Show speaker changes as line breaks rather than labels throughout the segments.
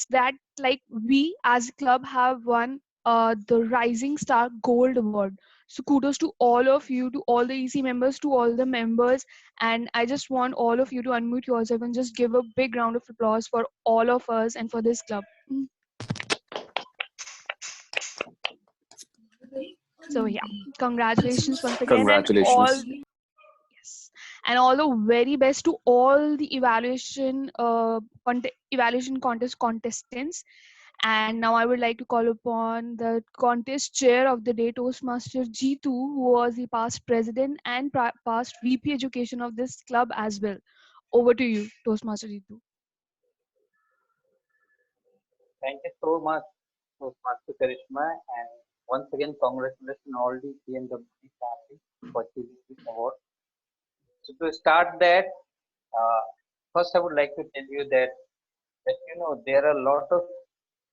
that like we as a club have won the Rising Star Gold Award. So kudos to all of you, to all the EC members, to all the members, and I just want all of you to unmute yourself and just give a big round of applause for all of us and for this club. So yeah, congratulations once again, and all,
Congratulations.
yes, and all the very best to all the evaluation contest contestants. And now I would like to call upon the contest chair of the day, Toastmaster Jeetu, who was the past president and past VP education of this club as well. Over to you, Toastmaster Jeetu.
Thank you so much, Master Karishma, and once again, congratulations all the PNWC family for achieving this award. So to start that, uh, first I would like to tell you that there are a lot of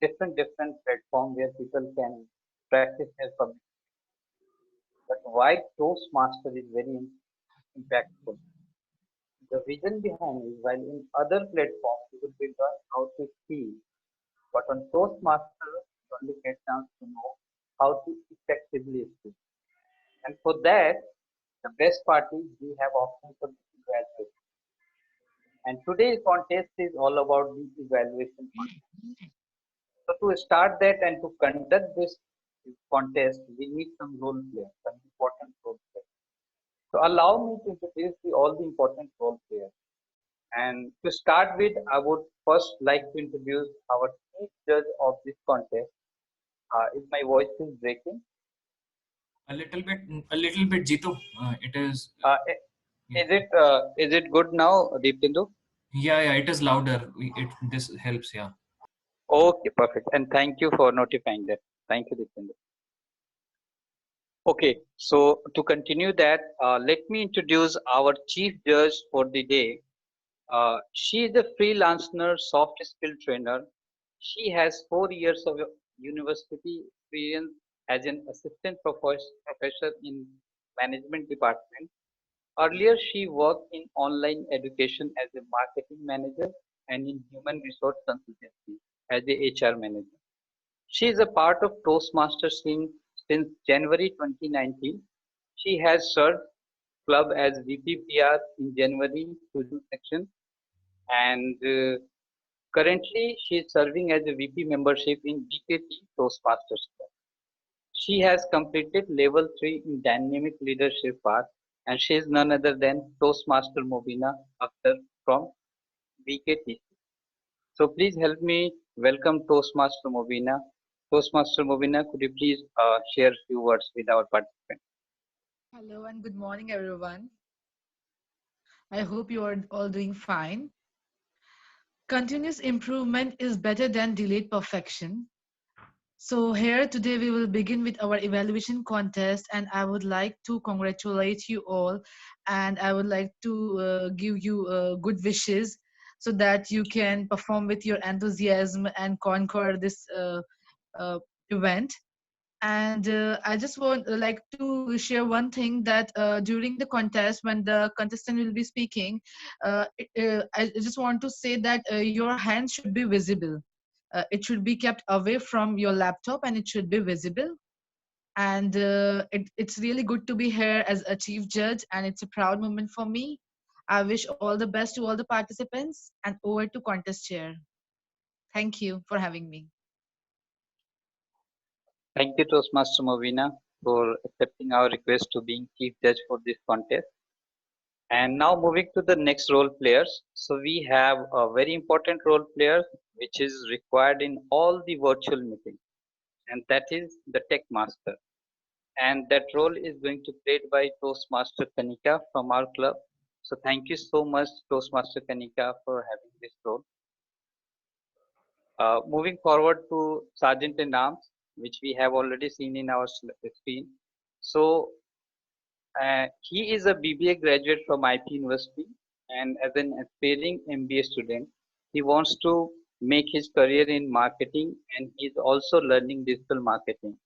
different platforms where people can practice their public. But why Toastmaster is very impactful. The reason behind is while in other platforms you will be learn how to speak, but on Toastmaster you only get chance to know how to effectively speak. And for that, the best part is we have options for the evaluation. And today's contest is all about the evaluation contest. So to start that and to conduct this contest, we need some role players, some important role players. So allow me to introduce all the important role players. And to start with, I would first like to introduce our chief judge of this contest. If my voice is breaking,
A little bit, Jitu. It is.
uh,
Yeah,
is it good now, Deepindu?
yeah. It is louder. This helps. Yeah.
Okay, perfect. And thank you for notifying that. Thank you, Deepindu. Okay, so to continue that, let me introduce our chief judge for the day. She is a freelancer, soft skill trainer. She has 4 years of university experience as an assistant professor in management department. Earlier, she worked in online education as a marketing manager and in human resource consultancy as a HR manager. She is a part of Toastmasters since January 2019. She has served club as VPPR in January to June section, and currently she is serving as a VP membership in BKT Toastmasters Club. She has completed level 3 in dynamic leadership path, and she is none other than Toastmaster Mobina Akhtar from BKT. So please help me welcome Toastmaster Mobina. Toastmaster Mobina, could you please share a few words with our participants?
Hello and good morning, everyone. I hope you are all doing fine. Continuous improvement is better than delayed perfection. So, here today we will begin with our evaluation contest, and I would like to congratulate you all, and I would like to give you good wishes so that you can perform with your enthusiasm and conquer this uh, event. And I just want like to share one thing that during the contest when the contestant will be speaking, I just want to say that your hand should be visible. It should be kept away from your laptop and it should be visible. And it's really good to be here as a chief judge, and it's a proud moment for me. I wish all the best to all the participants, and over to contest chair. Thank you for having me.
Thank you, Toastmaster Mobina, for accepting our request to being chief judge for this contest. And now moving to the next role players. So we have a very important role player which is required in all the virtual meetings, and that is the tech master. And that role is going to be played by Toastmaster Kanika from our club. So thank you so much, Toastmaster Kanika, for having this role. Moving forward to Sergeant in Arms, which we have already seen in our screen. So he is a BBA graduate from IP University, and as an aspiring MBA student, he wants to make his career in marketing, and he is also learning digital marketing.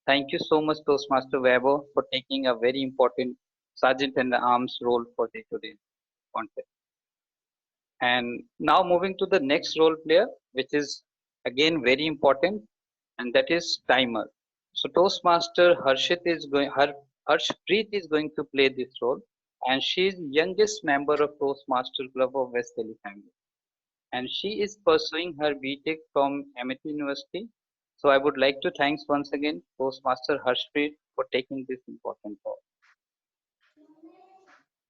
Thank you so much, Toastmaster Weber, for taking a very important Sergeant in the Arms role for the today's contest. And now moving to the next role player, which is again very important, and that is timer. So Toastmaster Harshpreet is going to play this role, and she is youngest member of Toastmaster Club of West Delhi family, and she is pursuing her BTech from MIT University. So I would like to thanks once again Toastmaster Harshpreet for taking this important role.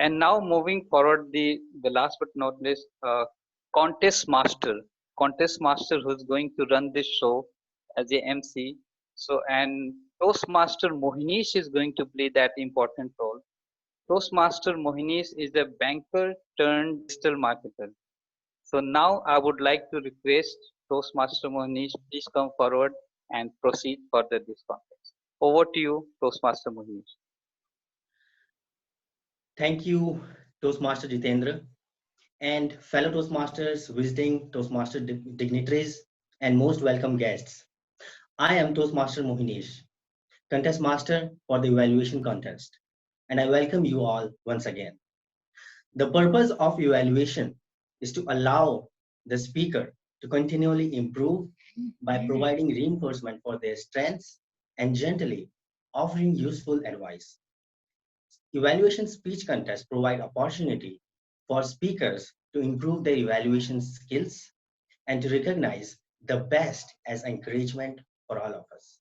And now moving forward, the last but not least, contest master, contest master who's going to run this show as a MC. So and Toastmaster Mohinish is going to play that important role. Toastmaster Mohinish is a banker turned digital marketer. So now I would like to request Toastmaster Mohinish, please come forward and proceed further this contest. Over to you, Toastmaster Mohinish.
Thank you, Toastmaster Jitendra, and fellow Toastmasters, visiting Toastmaster dignitaries, and most welcome guests. I am Toastmaster Mohinish, contest master for the evaluation contest, and I welcome you all once again. The purpose of evaluation is to allow the speaker to continually improve by providing reinforcement for their strengths and gently offering useful advice. Evaluation speech contests provide opportunity for speakers to improve their evaluation skills and to recognize the best as encouragement for all of us.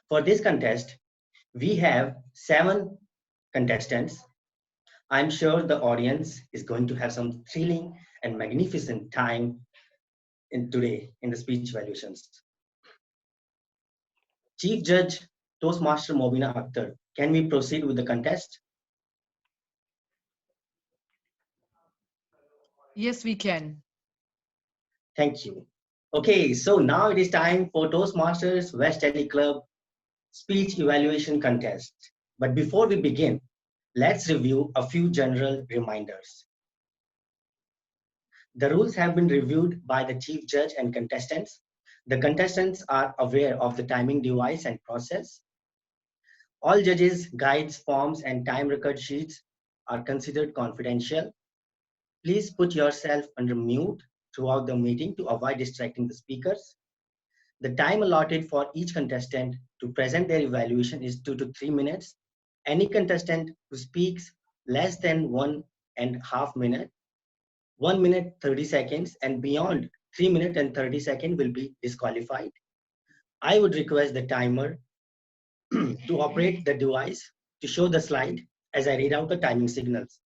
For this contest, we have 7 contestants. I'm sure the audience is going to have some thrilling and magnificent time today in the speech evaluations. Chief Judge Toastmaster Mobina Akhtar, can we proceed with the contest?
Yes, we can.
Thank you. Okay, so now it is time for Toastmasters West Delhi Club speech evaluation contest. But before we begin, let's review a few general reminders. The rules have been reviewed by the chief judge and contestants. The contestants are aware of the timing device and process. All judges' guides, forms, and time record sheets are considered confidential. Please put yourself under mute throughout the meeting to avoid distracting the speakers. The time allotted for each contestant to present their evaluation is 2 to 3 minutes. Any contestant who speaks less than 1.5 minutes, 1 minute 30 seconds, and beyond 3 minutes and 30 seconds will be disqualified. I would request the timer to operate the device to show the slide as I read out the timing signals.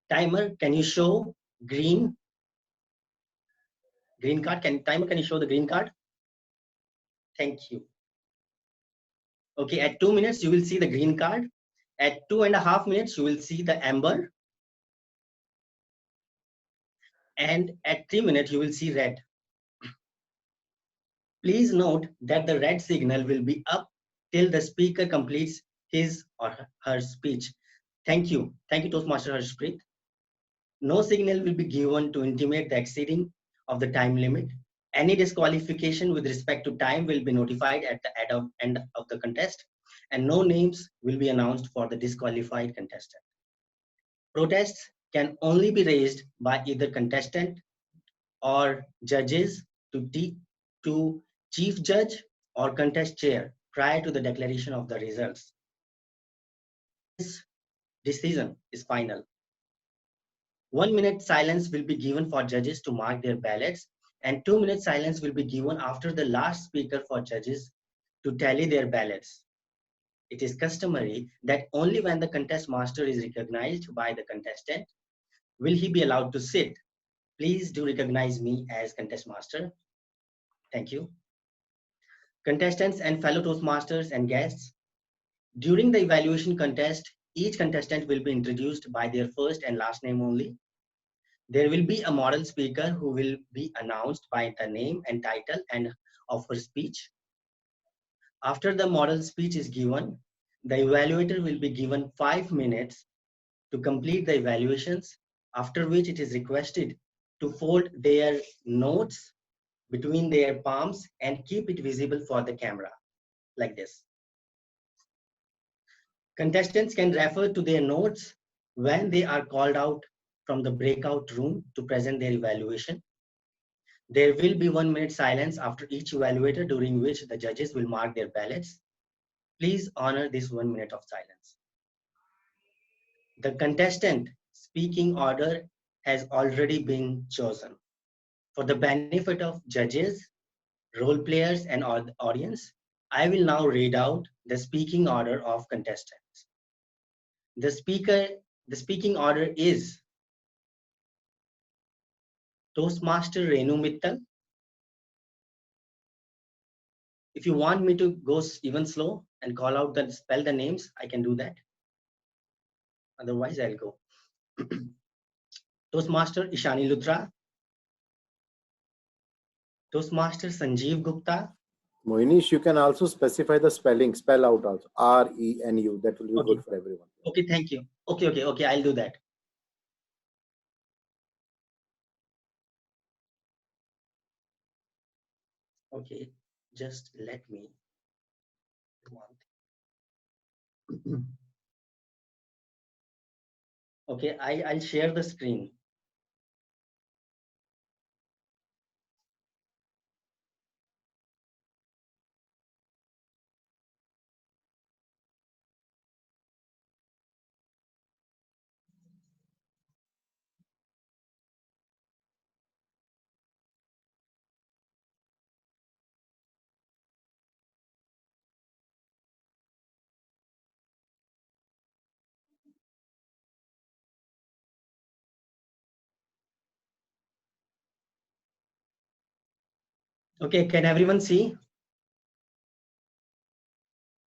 Timer, can you show green card? Timer, can you show the green card? Thank you. Okay, at 2 minutes, you will see the green card. At 2.5 minutes, you will see the amber. And at 3 minutes, you will see red. Please note that the red signal will be up till the speaker completes his or her speech. Thank you. Thank you, Toastmaster Harshpreet. No signal will be given to intimate the exceeding of the time limit. Any disqualification with respect to time will be notified at the end of the contest, and no names will be announced for the disqualified contestant. Protests can only be raised by either contestant or judges to chief judge or contest chair prior to the declaration of the results. This decision is final. 1 minute silence will be given for judges to mark their ballots, and 2 minute silence will be given after the last speaker for judges to tally their ballots. It is customary that only when the contest master is recognized by the contestant will he be allowed to sit. Please do recognize me as contest master. Thank you. Contestants and fellow Toastmasters and guests, during the evaluation contest, each contestant will be introduced by their first and last name only. There will be a model speaker who will be announced by the name and title and of her speech. After the model speech is given, the evaluator will be given 5 minutes to complete the evaluations, after which it is requested to fold their notes between their palms and keep it visible for the camera, like this. Contestants can refer to their notes when they are called out from the breakout room to present their evaluation. There will be 1 minute silence after each evaluator, during which the judges will mark their ballots. Please honor this 1 minute of silence. The contestant speaking order has already been chosen. For the benefit of judges, role players, and audience, I will now read out the speaking order of contestants. The speaking order is Toastmaster Renu Mittal. If you want me to go even slow and call out spell the names, I can do that. Otherwise, I'll go. Toastmaster Ishani Luthra. Toastmaster Sanjeev Gupta.
Moinish, you can also specify the spelling, spell out also, R-E-N-U. That will be
Okay.
good for everyone.
Okay, thank you. Okay, I'll do that. Okay, just let me do one thing. Okay, I'll share the screen. Okay, can everyone see?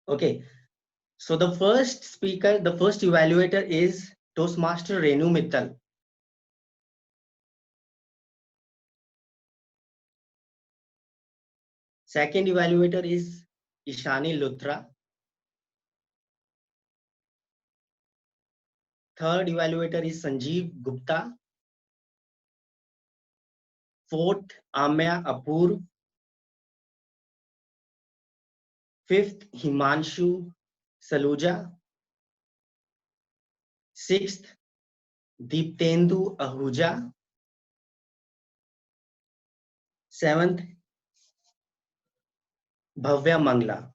Okay, so the first speaker, the first evaluator is Toastmaster Renu Mittal. Second evaluator is Ishani Luthra. Third evaluator is Sanjeev Gupta. Fourth, Amya Apur. Fifth, Himanshu Saluja. Sixth, Deeptendu Ahuja. Seventh, Bhavya Mangla.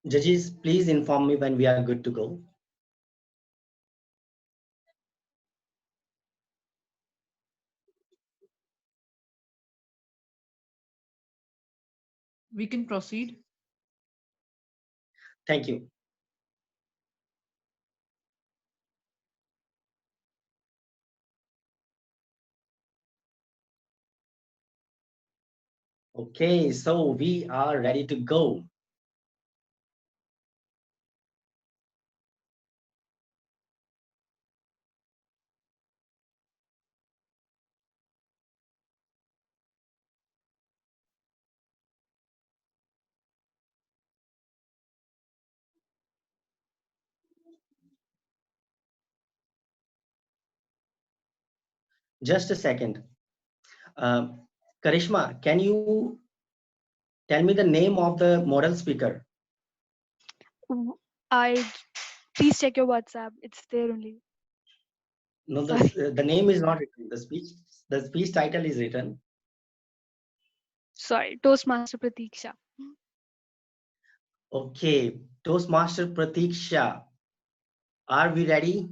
Judges, please inform me when we are good to go.
We can proceed.
Thank you. Okay, so we are ready to go. Just a second. Karishma, can you tell me the name of the model speaker?
I please check your WhatsApp. It's there only.
No,
Sorry.
the name is not written. The speech title is written.
Sorry, Toastmaster Pratiksha.
Okay, Toastmaster Pratiksha. Are we ready?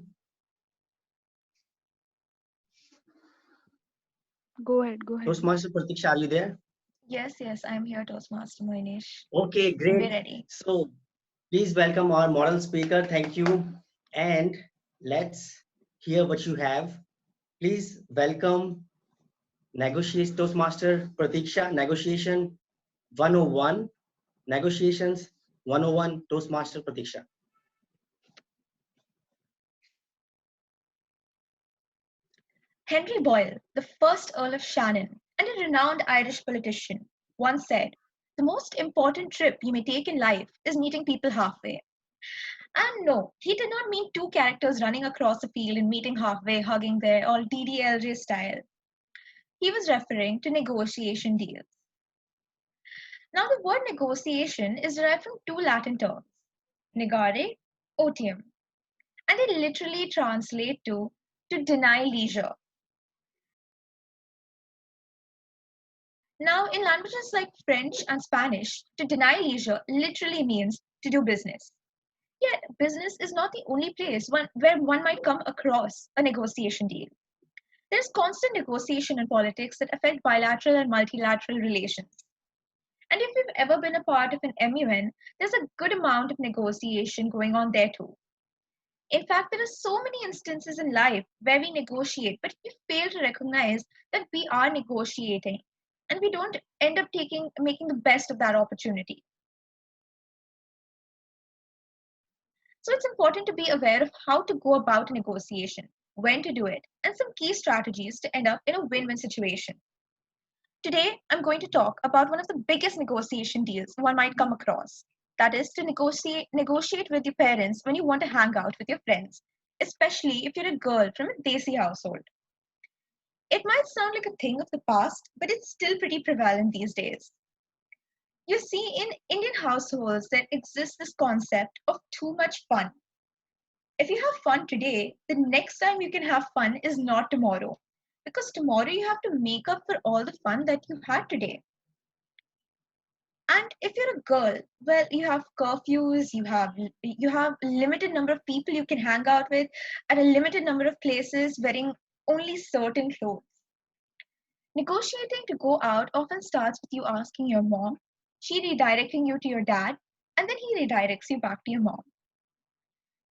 Go ahead. Go ahead.
Toastmaster Pratiksha, are you there?
Yes, I'm here, Toastmaster Moinish.
Okay,
We're
great.
ready.
So please welcome our model speaker. Thank you. And let's hear what you have. Please welcome Toastmaster Pratiksha, Negotiation 101. Negotiations 101, Toastmaster Pratiksha.
Henry Boyle, the first Earl of Shannon and a renowned Irish politician, once said, "The most important trip you may take in life is meeting people halfway." And no, he did not mean two characters running across a field and meeting halfway, hugging there, all DDLJ style. He was referring to negotiation deals. Now, the word negotiation is derived from two Latin terms, negare, otium, and they literally translate to deny leisure. Now, in languages like French and Spanish, to deny leisure literally means to do business. Yet, business is not the only place where one might come across a negotiation deal. There's constant negotiation in politics that affect bilateral and multilateral relations. And if you've ever been a part of an MUN, there's a good amount of negotiation going on there too. In fact, there are so many instances in life where we negotiate, but we fail to recognize that we are negotiating and we don't end up making the best of that opportunity. So it's important to be aware of how to go about a negotiation, when to do it, and some key strategies to end up in a win-win situation. Today, I'm going to talk about one of the biggest negotiation deals one might come across. That is to negotiate with your parents when you want to hang out with your friends, especially if you're a girl from a Desi household. It might sound like a thing of the past, but it's still pretty prevalent these days. You see, in Indian households, there exists this concept of too much fun. If you have fun today, the next time you can have fun is not tomorrow, because tomorrow you have to make up for all the fun that you had today. And if you're a girl, well, you have curfews, you have a limited number of people you can hang out with at a limited number of places wearing only certain clothes. Negotiating to go out often starts with you asking your mom, she redirecting you to your dad, and then he redirects you back to your mom.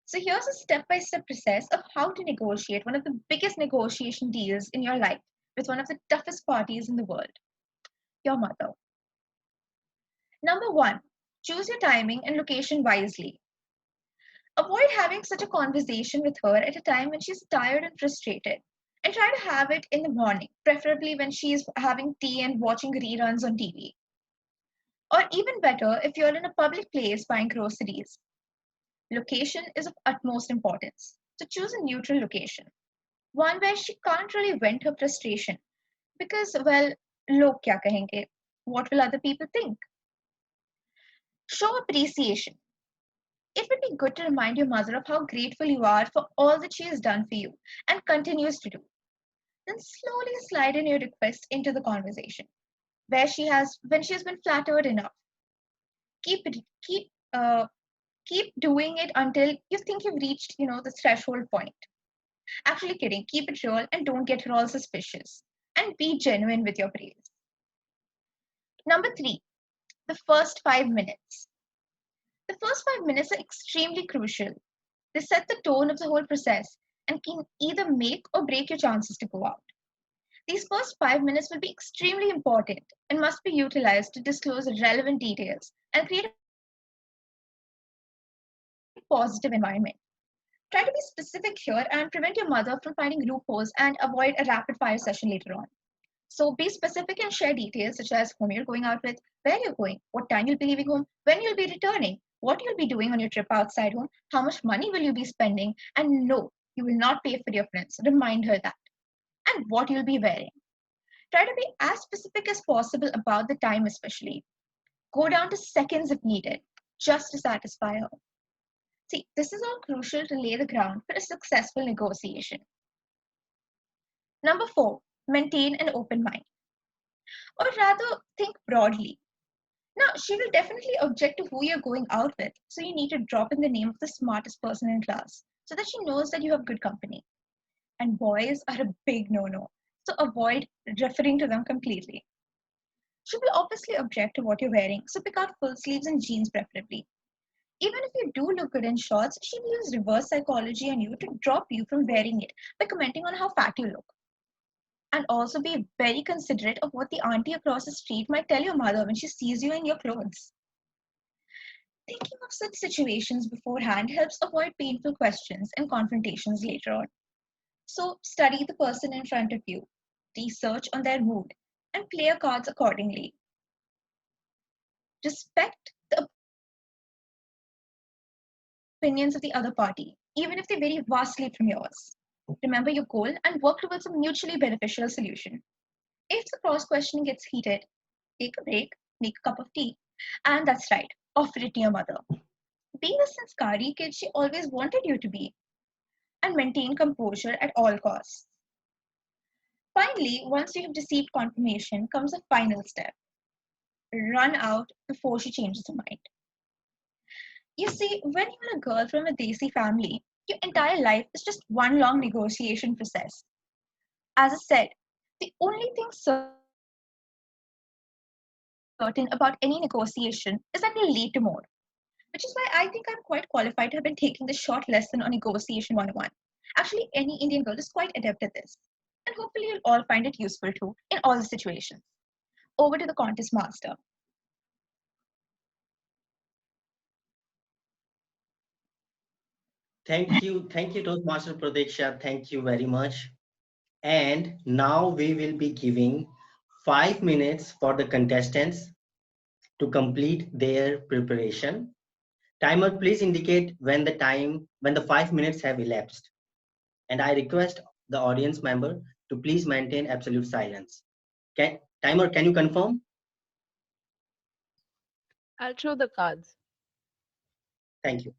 So here's a step-by-step process of how to negotiate one of the biggest negotiation deals in your life with one of the toughest parties in the world, your mother. Number 1, choose your timing and location wisely. Avoid having such a conversation with her at a time when she's tired and frustrated, and try to have it in the morning, preferably when she's having tea and watching reruns on TV. Or even better, if you're in a public place buying groceries. Location is of utmost importance, so choose a neutral location, one where she can't really vent her frustration, because, well, log kya kahenge? What will other people think? Show appreciation. It would be good to remind your mother of how grateful you are for all that she has done for you and continues to do. Then slowly slide in your request into the conversation, when she has been flattered enough. Keep doing it until you think you've reached, the threshold point. Actually kidding, keep it real and don't get her all suspicious. And be genuine with your praise. Number 3, the first 5 minutes. The first 5 minutes are extremely crucial. They set the tone of the whole process and can either make or break your chances to go out. These first 5 minutes will be extremely important and must be utilized to disclose relevant details and create a positive environment. Try to be specific here and prevent your mother from finding loopholes and avoid a rapid fire session later on. So be specific and share details such as whom you're going out with, where you're going, what time you'll be leaving home, when you'll be returning, what you'll be doing on your trip outside home, how much money will you be spending, and no, you will not pay for your friends. Remind her that. And what you'll be wearing. Try to be as specific as possible about the time especially. Go down to seconds if needed, just to satisfy her. See, this is all crucial to lay the ground for a successful negotiation. Number 4, maintain an open mind. Or rather, think broadly. Now, she will definitely object to who you're going out with, so you need to drop in the name of the smartest person in class so that she knows that you have good company. And boys are a big no-no, so avoid referring to them completely. She will obviously object to what you're wearing, so pick out full sleeves and jeans preferably. Even if you do look good in shorts, she will use reverse psychology on you to drop you from wearing it by commenting on how fat you look. And also be very considerate of what the auntie across the street might tell your mother when she sees you in your clothes. Thinking of such situations beforehand helps avoid painful questions and confrontations later on. So study the person in front of you, research on their mood, and play your cards accordingly. Respect the opinions of the other party, even if they vary vastly from yours. Remember your goal and work towards a mutually beneficial solution. If the cross questioning gets heated, take a break, make a cup of tea, and that's right, offer it to your mother. Be the sanskari kid she always wanted you to be, and maintain composure at all costs. Finally, once you have received confirmation, comes a final step: run out before she changes her mind. You see, when you're a girl from a Desi family, your entire life is just one long negotiation process. As I said, the only thing certain about any negotiation is that they'll lead to more, which is why I think I'm quite qualified to have been taking this short lesson on Negotiation 101. Actually, any Indian girl is quite adept at this, and hopefully, you'll all find it useful too in all the situations. Over to the contest master.
Thank you, Toastmaster Pradiksha. Thank you very much. And now we will be giving 5 minutes for the contestants to complete their preparation. Timer, please indicate when the 5 minutes have elapsed. And I request the audience member to please maintain absolute silence. Timer, can you confirm?
I'll show the cards.
Thank you.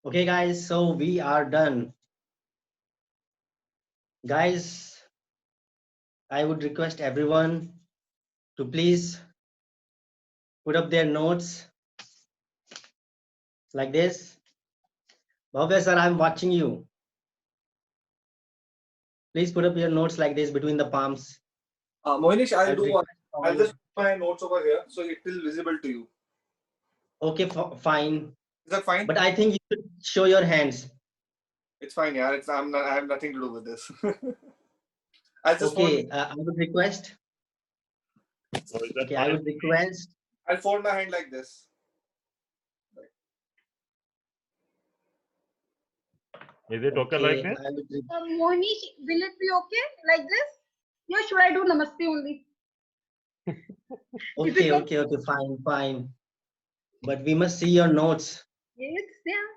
Okay, guys, so we are done. Guys, I would request everyone to please put up their notes like this. Bhavya sir, I'm watching you. Please put up your notes like this between the palms.
Mohnish, I'll
I'd
do one.
request all
I'll just put my notes over here so it will visible to you.
Okay, fine.
Is that fine?
But I think you should show your hands.
It's fine, yeah. I have nothing to do with this. I just
Okay, I would request. Okay, I would request.
I'll fold my hand like this.
Is it okay like this?
I would
Mohnish, will it be okay like this? Yeah, should I do namaste only?
Okay, fine. But we must see your notes.
Yes, yeah.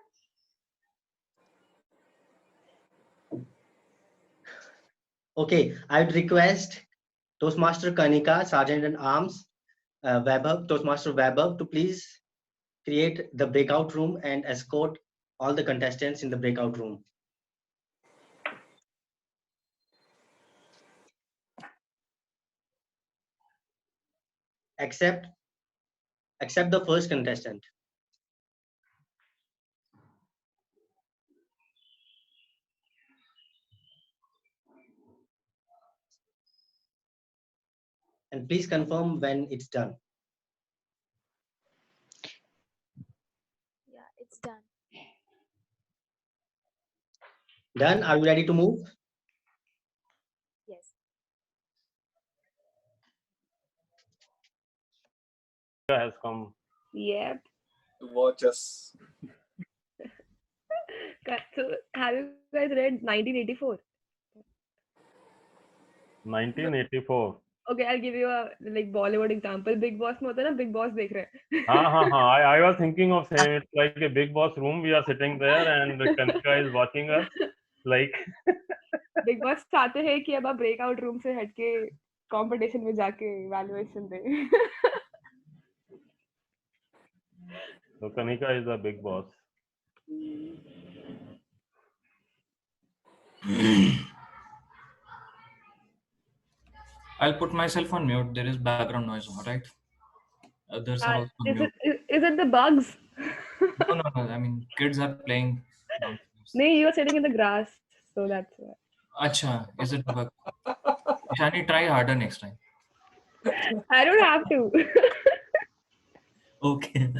Okay, I would request Toastmaster Kanika, Sergeant in Arms, Toastmaster Vaibhav, to please create the breakout room and escort all the contestants in the breakout room. Except the first contestant. And please confirm when it's done.
Yeah, it's done.
Done? Are you ready to move?
Yes.
Has come.
Yep.
To watch us.
So, have you guys read 1984?
1984.
Okay, I'll give you a like Bollywood example. Big Boss में होता है ना, Big Boss देख रहे हैं.
I was thinking of saying it's like a big boss room. We are sitting there and Kanika is watching us. Like
Big Boss चाहते हैं कि अब आप breakout room से हट के competition में जाके evaluation दें.
so Kanika is a big boss.
I'll put myself on mute. There is background noise, all right? Others are also on mute.
Is it the bugs?
No. I mean, kids are playing downstairs.
No, you are sitting in the grass, so that's why.
Acha, is it bug? Shani, try harder next time.
I don't have to.
Okay.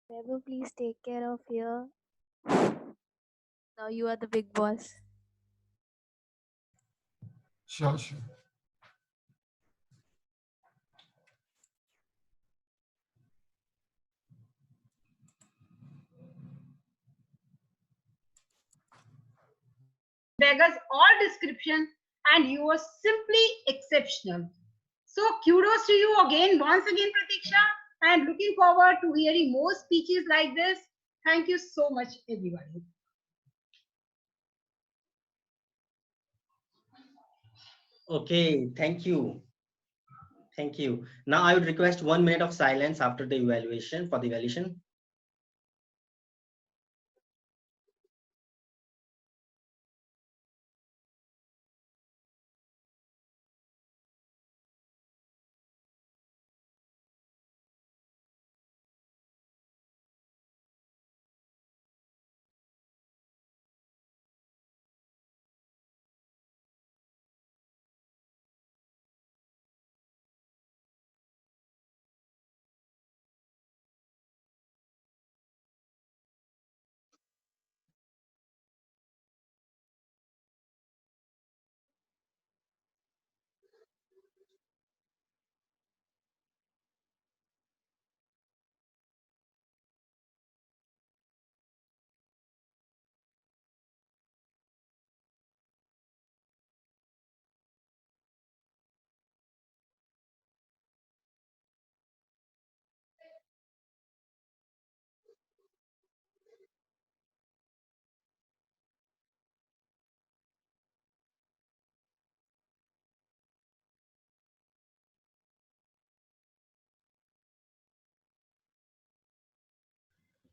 Weber, please take care of here. Now you are the big boss.
Sure, sure.
Beggars all description, and you were simply exceptional. So kudos to you again, once again, Pratiksha, and looking forward to hearing more speeches like this. Thank you so much, everybody.
Okay, thank you. Thank you. Now I would request 1 minute of silence after the evaluation for the evaluation.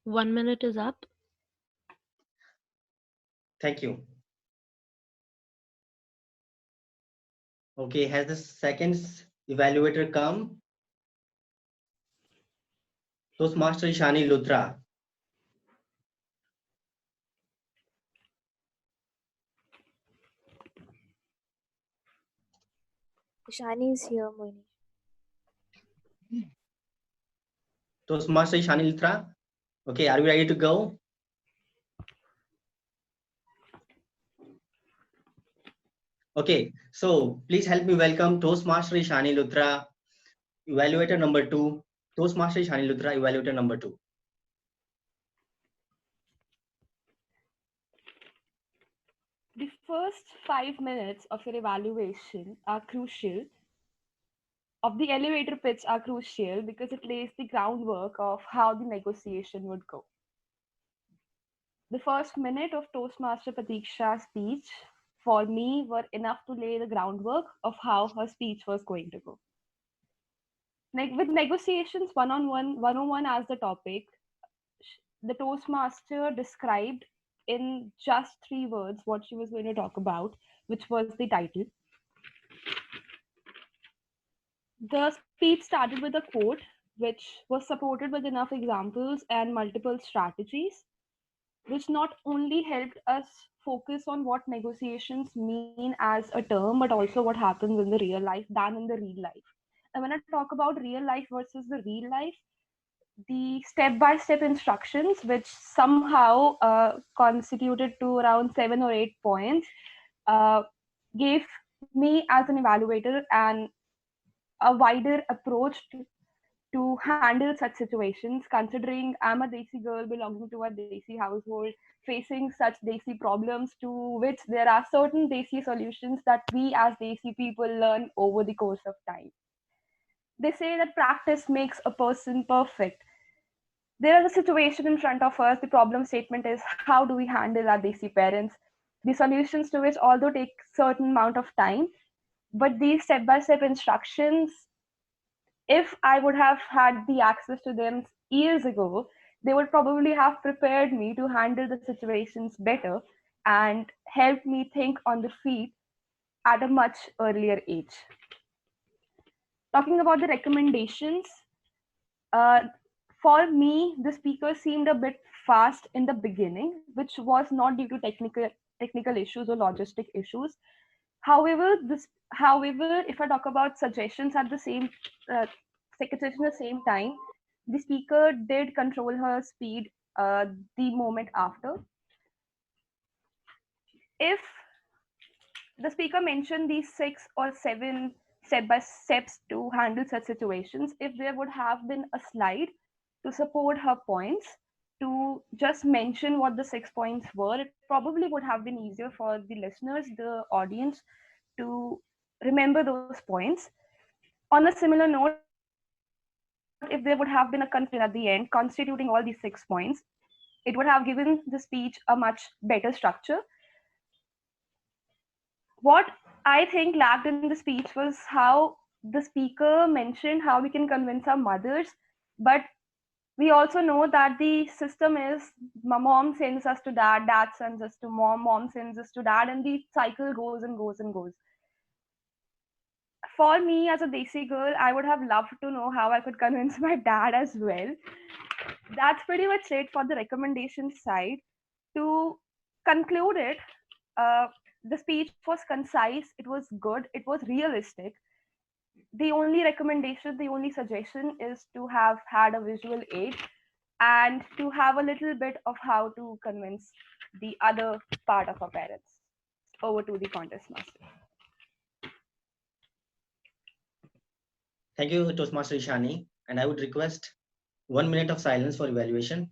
One minute is up.
Thank you. Okay, has the second evaluator come? Toastmaster Ishani Luthra.
Shani is here, Moini.
Toastmaster Ishani Luthra. Okay, are you ready to go? Okay, so please help me welcome Toastmaster Ishani Luthra, evaluator number 2. Toastmaster Ishani Luthra, evaluator number 2.
The first 5 minutes of your evaluation are crucial. Of the elevator pitch are crucial because it lays the groundwork of how the negotiation would go. The first minute of Toastmaster Pratiksha's speech for me were enough to lay the groundwork of how her speech was going to go. With negotiations one-on-one as the topic, the Toastmaster described in just 3 words what she was going to talk about, which was the title. The speech started with a quote, which was supported with enough examples and multiple strategies, which not only helped us focus on what negotiations mean as a term, but also what happens in the real life than in the real life. And when I talk about real life versus the real life, the step-by-step instructions, which somehow constituted to around 7 or 8 points, gave me as an evaluator a wider approach to handle such situations, considering I'm a Desi girl belonging to a Desi household, facing such Desi problems to which there are certain Desi solutions that we as Desi people learn over the course of time. They say that practice makes a person perfect. There is a situation in front of us. The problem statement is how do we handle our Desi parents? The solutions to which, although take certain amount of time, but these step-by-step instructions, if I would have had the access to them years ago, they would probably have prepared me to handle the situations better and helped me think on the feet at a much earlier age. Talking about the recommendations, for me, the speaker seemed a bit fast in the beginning, which was not due to technical issues or logistic issues. However, if I talk about suggestions at the same time, the speaker did control her speed the moment after. If the speaker mentioned these 6 or 7 step-by-steps to handle such situations, if there would have been a slide to support her points, to just mention what the 6 points were, it probably would have been easier for the listeners, the audience, to remember those points. On a similar note, if there would have been a conclusion at the end constituting all these 6 points, it would have given the speech a much better structure. What I think lacked in the speech was how the speaker mentioned how we can convince our mothers, but we also know that the system is mom sends us to dad, dad sends us to mom, mom sends us to dad, and the cycle goes and goes and goes. For me, as a Desi girl, I would have loved to know how I could convince my dad as well. That's pretty much it for the recommendation side. To conclude it, the speech was concise, it was good, it was realistic. The only recommendation, the only suggestion is to have had a visual aid and to have a little bit of how to convince the other part of our parents. Over to the contest master.
Thank you, Toastmaster Ishani. And I would request 1 minute of silence for evaluation.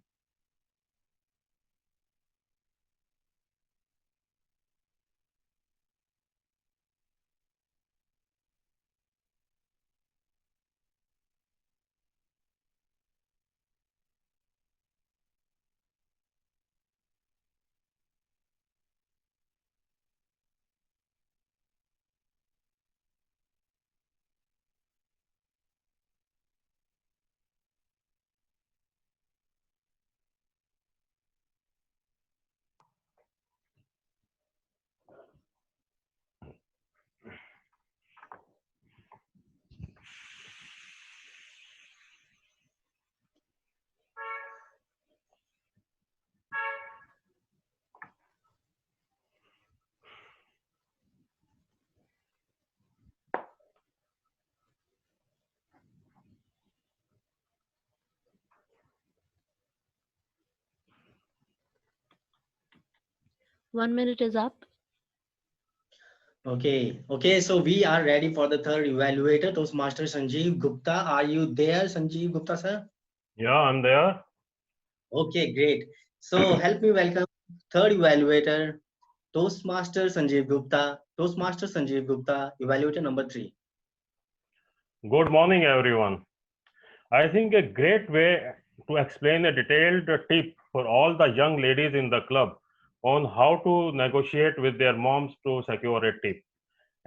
One minute is up.
Okay, so we are ready for the third evaluator, Toastmaster Sanjeev Gupta. Are you there, Sanjeev Gupta, sir?
Yeah, I'm there.
Okay, great. So help me welcome third evaluator, Toastmaster Sanjeev Gupta. Toastmaster Sanjeev Gupta, evaluator number 3.
Good morning, everyone. I think a great way to explain a detailed tip for all the young ladies in the club on how to negotiate with their moms to secure a tip.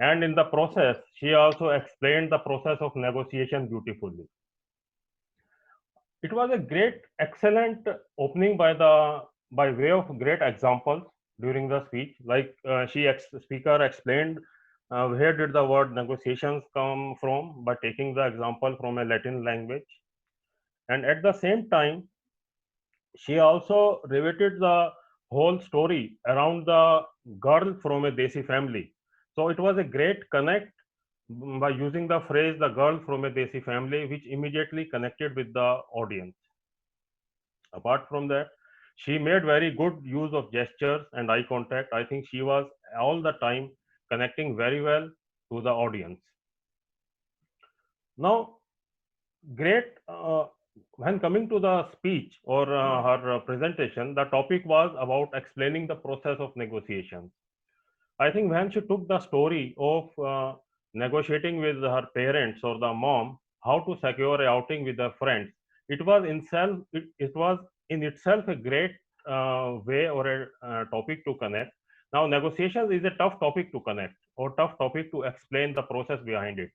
And in the process, she also explained the process of negotiation beautifully. It was a great, excellent opening by way of great examples during the speech. Like speaker explained where did the word negotiations come from by taking the example from a Latin language. And at the same time, she also riveted the whole story around the girl from a Desi family. So it was a great connect by using the phrase the girl from a Desi family, which immediately connected with the audience. Apart from that, she made very good use of gestures and eye contact. I think she was all the time connecting very well to the audience. Now, great. When coming to the speech or her presentation, the topic was about explaining the process of negotiations. I think when she took the story of negotiating with her parents or the mom, how to secure a outing with her friends, it was in itself a great way or a topic to connect. Now, negotiations is a tough topic to connect or tough topic to explain the process behind it.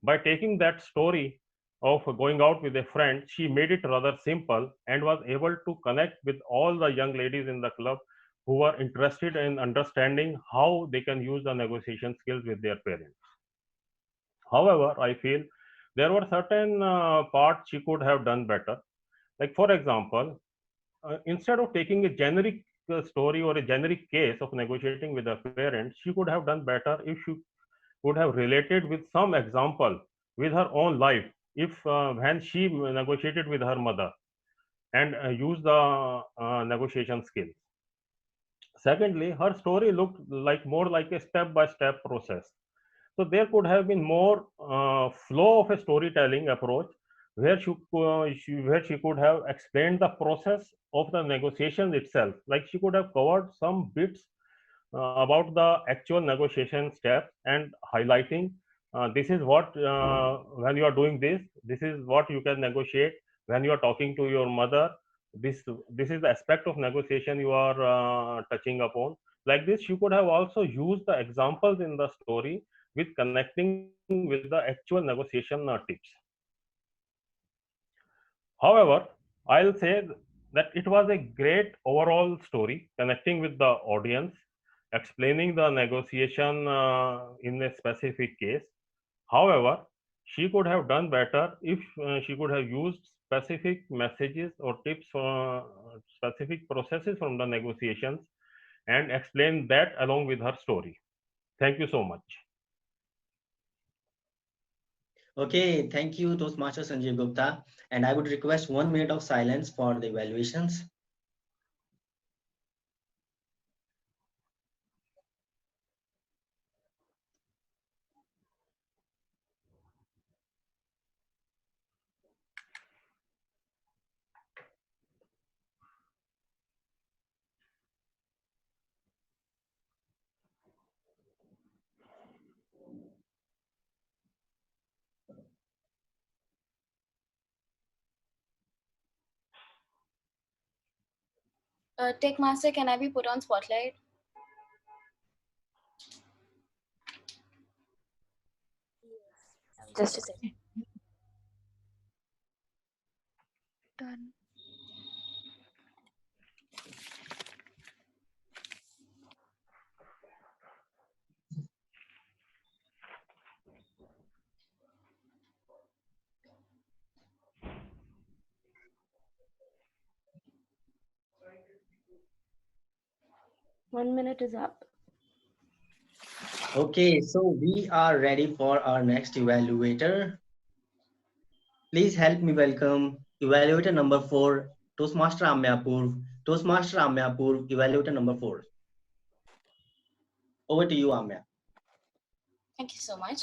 By taking that story of going out with a friend, she made it rather simple and was able to connect with all the young ladies in the club who are interested in understanding how they can use the negotiation skills with their parents. However, I feel there were certain parts she could have done better. Like, for example, instead of taking a generic story or a generic case of negotiating with her parents, she could have done better if she would have related with some example with her own life if when she negotiated with her mother and used the negotiation skills. Secondly, her story looked like more like a step-by-step process. So there could have been more flow of a storytelling approach where where she could have explained the process of the negotiation itself. Like she could have covered some bits about the actual negotiation steps and highlighting this is what when you are doing this is what you can negotiate when you are talking to your mother. This is the aspect of negotiation you are touching upon. Like this, you could have also used the examples in the story with connecting with the actual negotiation tips. However, I'll say that it was a great overall story connecting with the audience, explaining the negotiation in a specific case. However, she could have done better if she could have used specific messages or tips for specific processes from the negotiations and explain that along with her story. Thank you so much.
Okay, thank you, Toastmaster Sanjeev Gupta. And I would request 1 minute of silence for the evaluations.
Tech Master, can I be put on spotlight? Just a second.
Done.
One minute is up.
Okay, so we are ready for our next evaluator. Please help me welcome evaluator number 4, Toastmaster Amyapur. Toastmaster Amyapur, evaluator number 4. Over to you, Amya.
Thank you so much.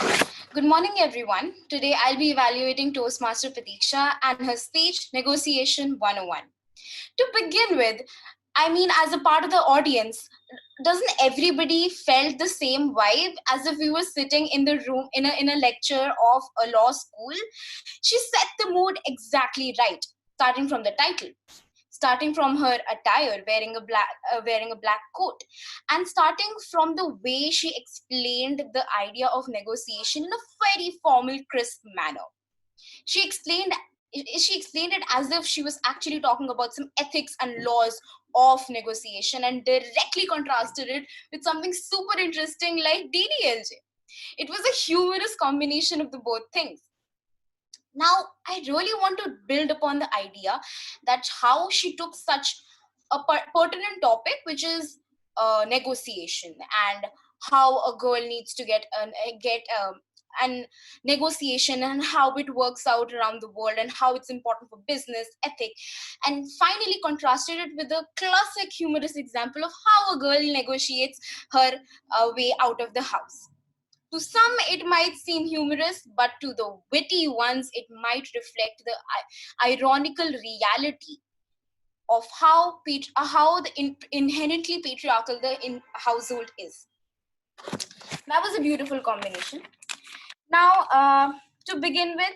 Good morning, everyone. Today I'll be evaluating Toastmaster Pratiksha and her speech, Negotiation 101. To begin with, I mean, as a part of the audience, doesn't everybody felt the same vibe as if we were sitting in the room in a lecture of a law school? She set the mood exactly right, starting from the title, starting from her attire, wearing a black coat, and starting from the way she explained the idea of negotiation in a very formal, crisp manner. She explained it as if she was actually talking about some ethics and laws of negotiation and directly contrasted it with something super interesting like DDLJ. It was a humorous combination of the both things. Now, I really want to build upon the idea that how she took such a pertinent topic, which is negotiation, and how a girl needs to get an negotiation and how it works out around the world and how it's important for business ethic, and finally contrasted it with a classic humorous example of how a girl negotiates her way out of the house. To some, it might seem humorous, but to the witty ones, it might reflect the ironical reality of how the inherently patriarchal the household is. That was a beautiful combination. Now, to begin with,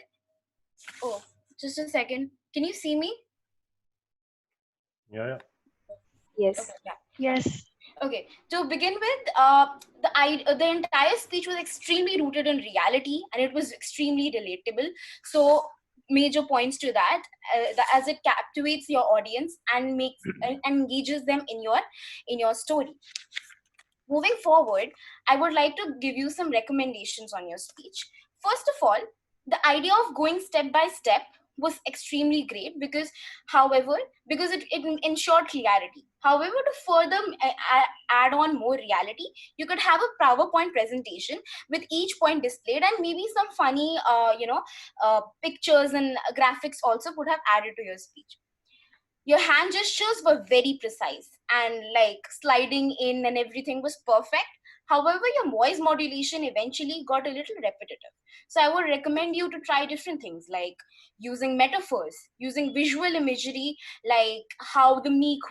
oh, just a second. Can you see me?
Yeah.
Yes. Okay, yeah.
Yes.
Okay, to begin with, the entire speech was extremely rooted in reality and it was extremely relatable. So major points to that, as it captivates your audience and makes and engages them in your story. Moving forward, I would like to give you some recommendations on your speech. First of all, the idea of going step by step was extremely great because it ensured clarity. However, to further add on more reality, you could have a PowerPoint presentation with each point displayed, and maybe some funny, pictures and graphics also could have added to your speech. Your hand gestures were very precise, and like sliding in and everything was perfect. However, your voice modulation eventually got a little repetitive. So I would recommend you to try different things like using metaphors, using visual imagery, like how the meek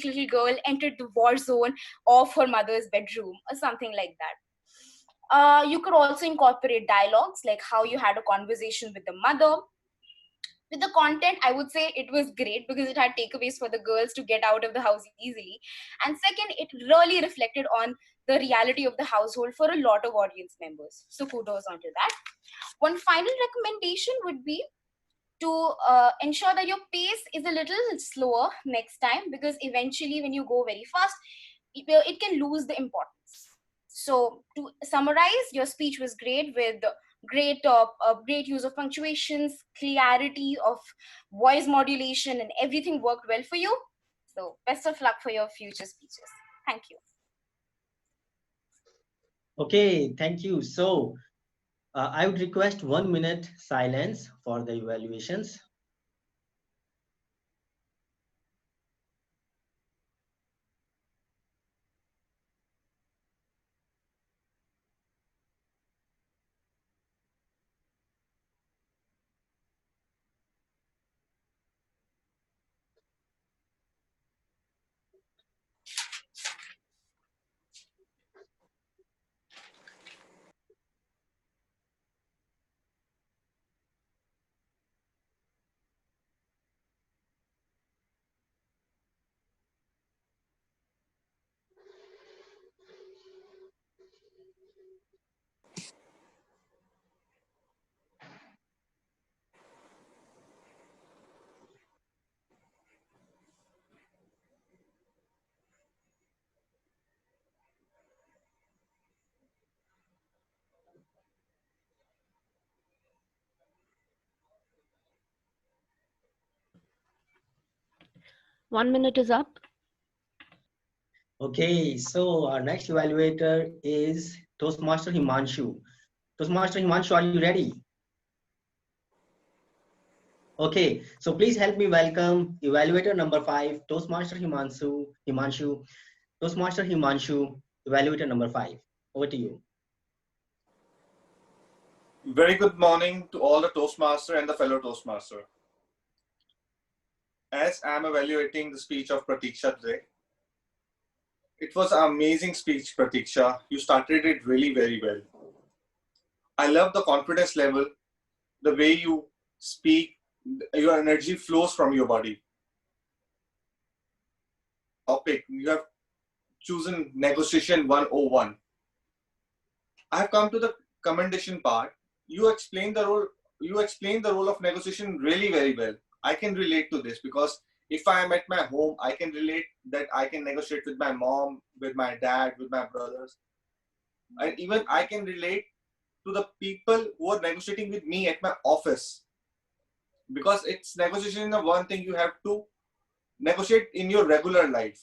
little girl entered the war zone of her mother's bedroom or something like that. You could also incorporate dialogues, like how you had a conversation with the mother. With the content, I would say it was great because it had takeaways for the girls to get out of the house easily. And second, it really reflected on the reality of the household for a lot of audience members. So kudos onto that. One final recommendation would be to ensure that your pace is a little slower next time, because eventually when you go very fast, it can lose the importance. So to summarize, your speech was great, with great use of punctuations, clarity of voice modulation, and everything worked well for you. So best of luck for your future speeches. Thank you.
Okay, thank you. So I would request 1 minute silence for the evaluations.
One minute is up.
Okay, so our next evaluator is Toastmaster Himanshu. Toastmaster Himanshu, are you ready? Okay, so please help me welcome evaluator number 5, Toastmaster Himanshu. Toastmaster Himanshu, evaluator number 5. Over to you.
Very good morning to all the Toastmaster and the fellow Toastmaster. As I'm evaluating the speech of Pratiksha today, it was an amazing speech, Pratiksha. You started it really very well. I love the confidence level, the way you speak, your energy flows from your body. Topic, you have chosen negotiation 101. I have come to the commendation part. You explain the role of negotiation really very well. I can relate to this because if I am at my home, I can relate that I can negotiate with my mom, with my dad, with my brothers. And even I can relate to the people who are negotiating with me at my office. Because it's negotiation the one thing you have to negotiate in your regular life.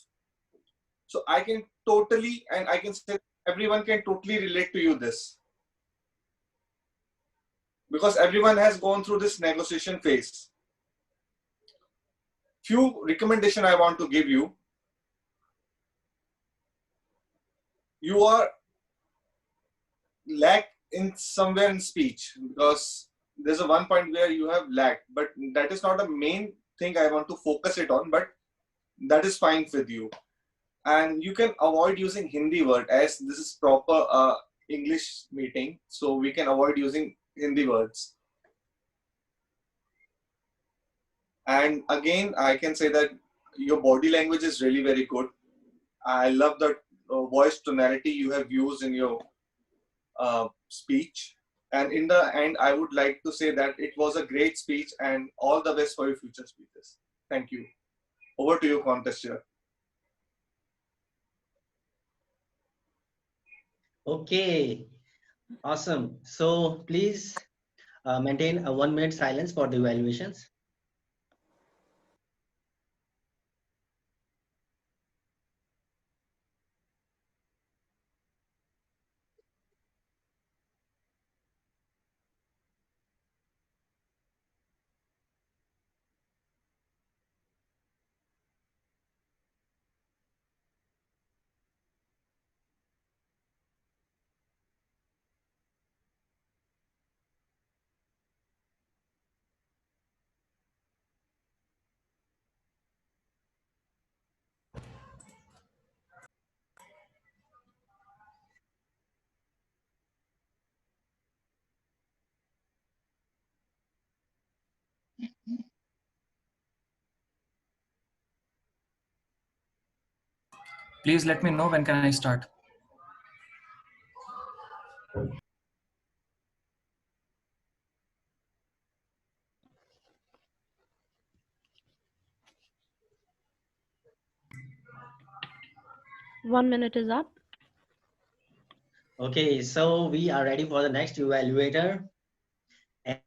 So I can totally, and I can say everyone can totally relate to you this. Because everyone has gone through this negotiation phase. Few recommendation I want to give you. You are lack in somewhere in speech because there's a one point where you have lacked, but that is not the main thing I want to focus it on, but that is fine with you. And you can avoid using Hindi word as this is proper English meeting, so we can avoid using Hindi words. And again, I can say that your body language is really very good. I love the voice tonality you have used in your speech. And in the end, I would like to say that it was a great speech and all the best for your future speeches. Thank you. Over to you, contestant.
Okay, awesome. So please maintain a 1 minute silence for the evaluations.
Please let me know when can I start.
One minute is up.
Okay, so we are ready for the next evaluator. And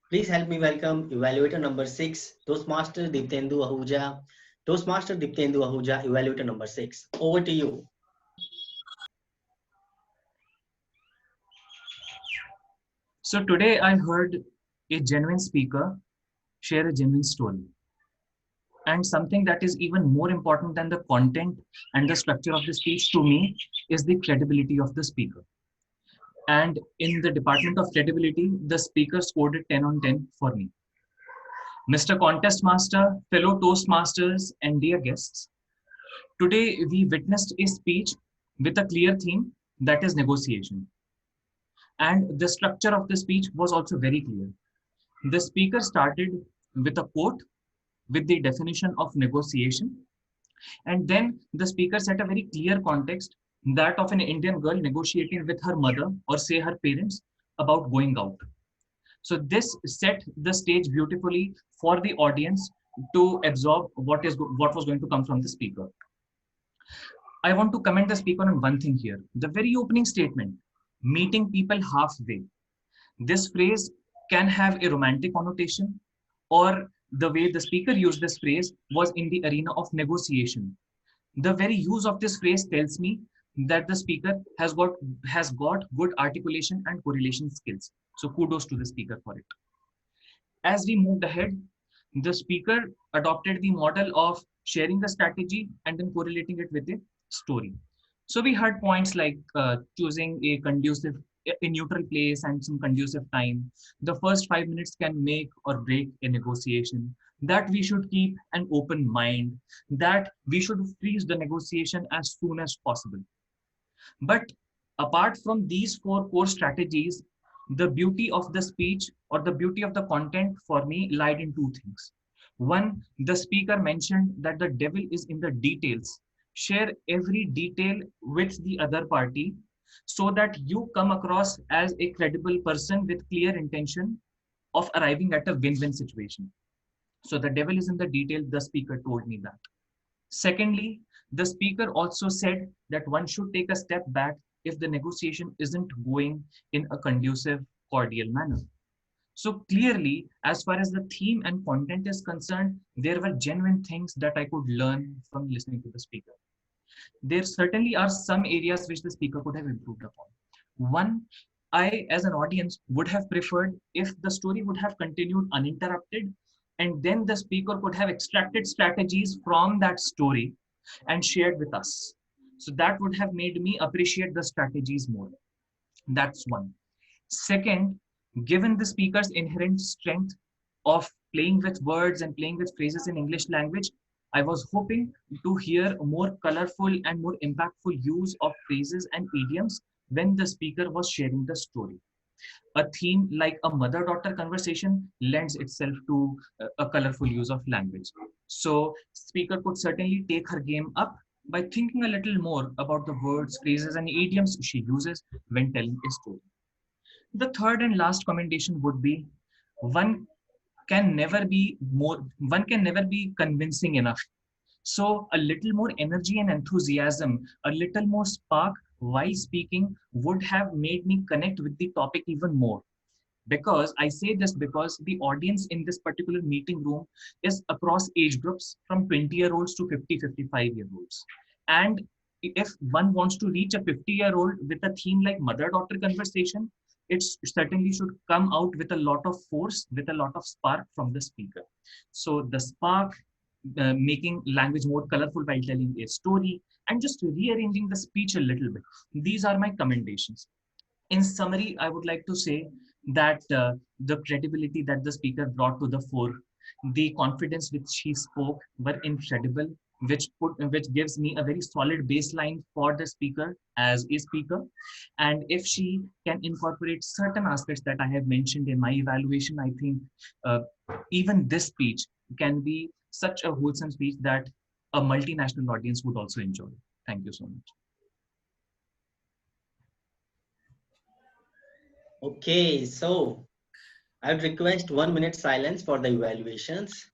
please help me welcome evaluator number 6, Toastmaster Diptendu Ahuja. Toastmaster Diptendu Ahuja, evaluator number 6. Over to you.
So today I heard a genuine speaker share a genuine story. And something that is even more important than the content and the structure of the speech to me is the credibility of the speaker. And in the department of credibility, the speaker scored a 10 on 10 for me. Mr. Contest Master, fellow Toastmasters, and dear guests, today we witnessed a speech with a clear theme, that is negotiation. And the structure of the speech was also very clear. The speaker started with a quote with the definition of negotiation. And then the speaker set a very clear context, that of an Indian girl negotiating with her mother or say her parents about going out. So this set the stage beautifully for the audience to absorb what was going to come from the speaker. I want to commend the speaker on one thing here. The very opening statement, meeting people halfway. This phrase can have a romantic connotation, or the way the speaker used this phrase was in the arena of negotiation. The very use of this phrase tells me that the speaker has got good articulation and correlation skills. So kudos to the speaker for it. As we moved ahead, the speaker adopted the model of sharing the strategy and then correlating it with a story. So we heard points like choosing a neutral place and some conducive time. The first 5 minutes can make or break a negotiation. That we should keep an open mind. That we should freeze the negotiation as soon as possible. But apart from these 4 core strategies, the beauty of the speech or the beauty of the content for me lied in 2 things. One, the speaker mentioned that the devil is in the details. Share every detail with the other party so that you come across as a credible person with clear intention of arriving at a win-win situation. So the devil is in the detail, the speaker told me that. Secondly, the speaker also said that one should take a step back if the negotiation isn't going in a conducive, cordial manner. So clearly, as far as the theme and content is concerned, there were genuine things that I could learn from listening to the speaker. There certainly are some areas which the speaker could have improved upon. One, I as an audience would have preferred if the story would have continued uninterrupted, and then the speaker could have extracted strategies from that story and shared with us. So that would have made me appreciate the strategies more. That's one. Second, given the speaker's inherent strength of playing with words and playing with phrases in English language, I was hoping to hear more colorful and more impactful use of phrases and idioms when the speaker was sharing the story. A theme like a mother-daughter conversation lends itself to a colorful use of language. So speaker could certainly take her game up by thinking a little more about the words, phrases, and idioms she uses when telling a story. The third and last commendation would be one can never be convincing enough. So a little more energy and enthusiasm, a little more spark while speaking would have made me connect with the topic even more. Because I say this because the audience in this particular meeting room is across age groups from 20-year-olds to 55-year-olds. And if one wants to reach a 50-year-old with a theme like mother-daughter conversation, it certainly should come out with a lot of force, with a lot of spark from the speaker. So the spark, making language more colorful while telling a story, and just rearranging the speech a little bit. These are my commendations. In summary, I would like to say that the credibility that the speaker brought to the fore, the confidence which she spoke were incredible, which gives me a very solid baseline for the speaker as a speaker. And if she can incorporate certain aspects that I have mentioned in my evaluation, I think even this speech can be such a wholesome speech that a multinational audience would also enjoy. Thank you so much.
Okay, so I would request 1 minute silence for the evaluations.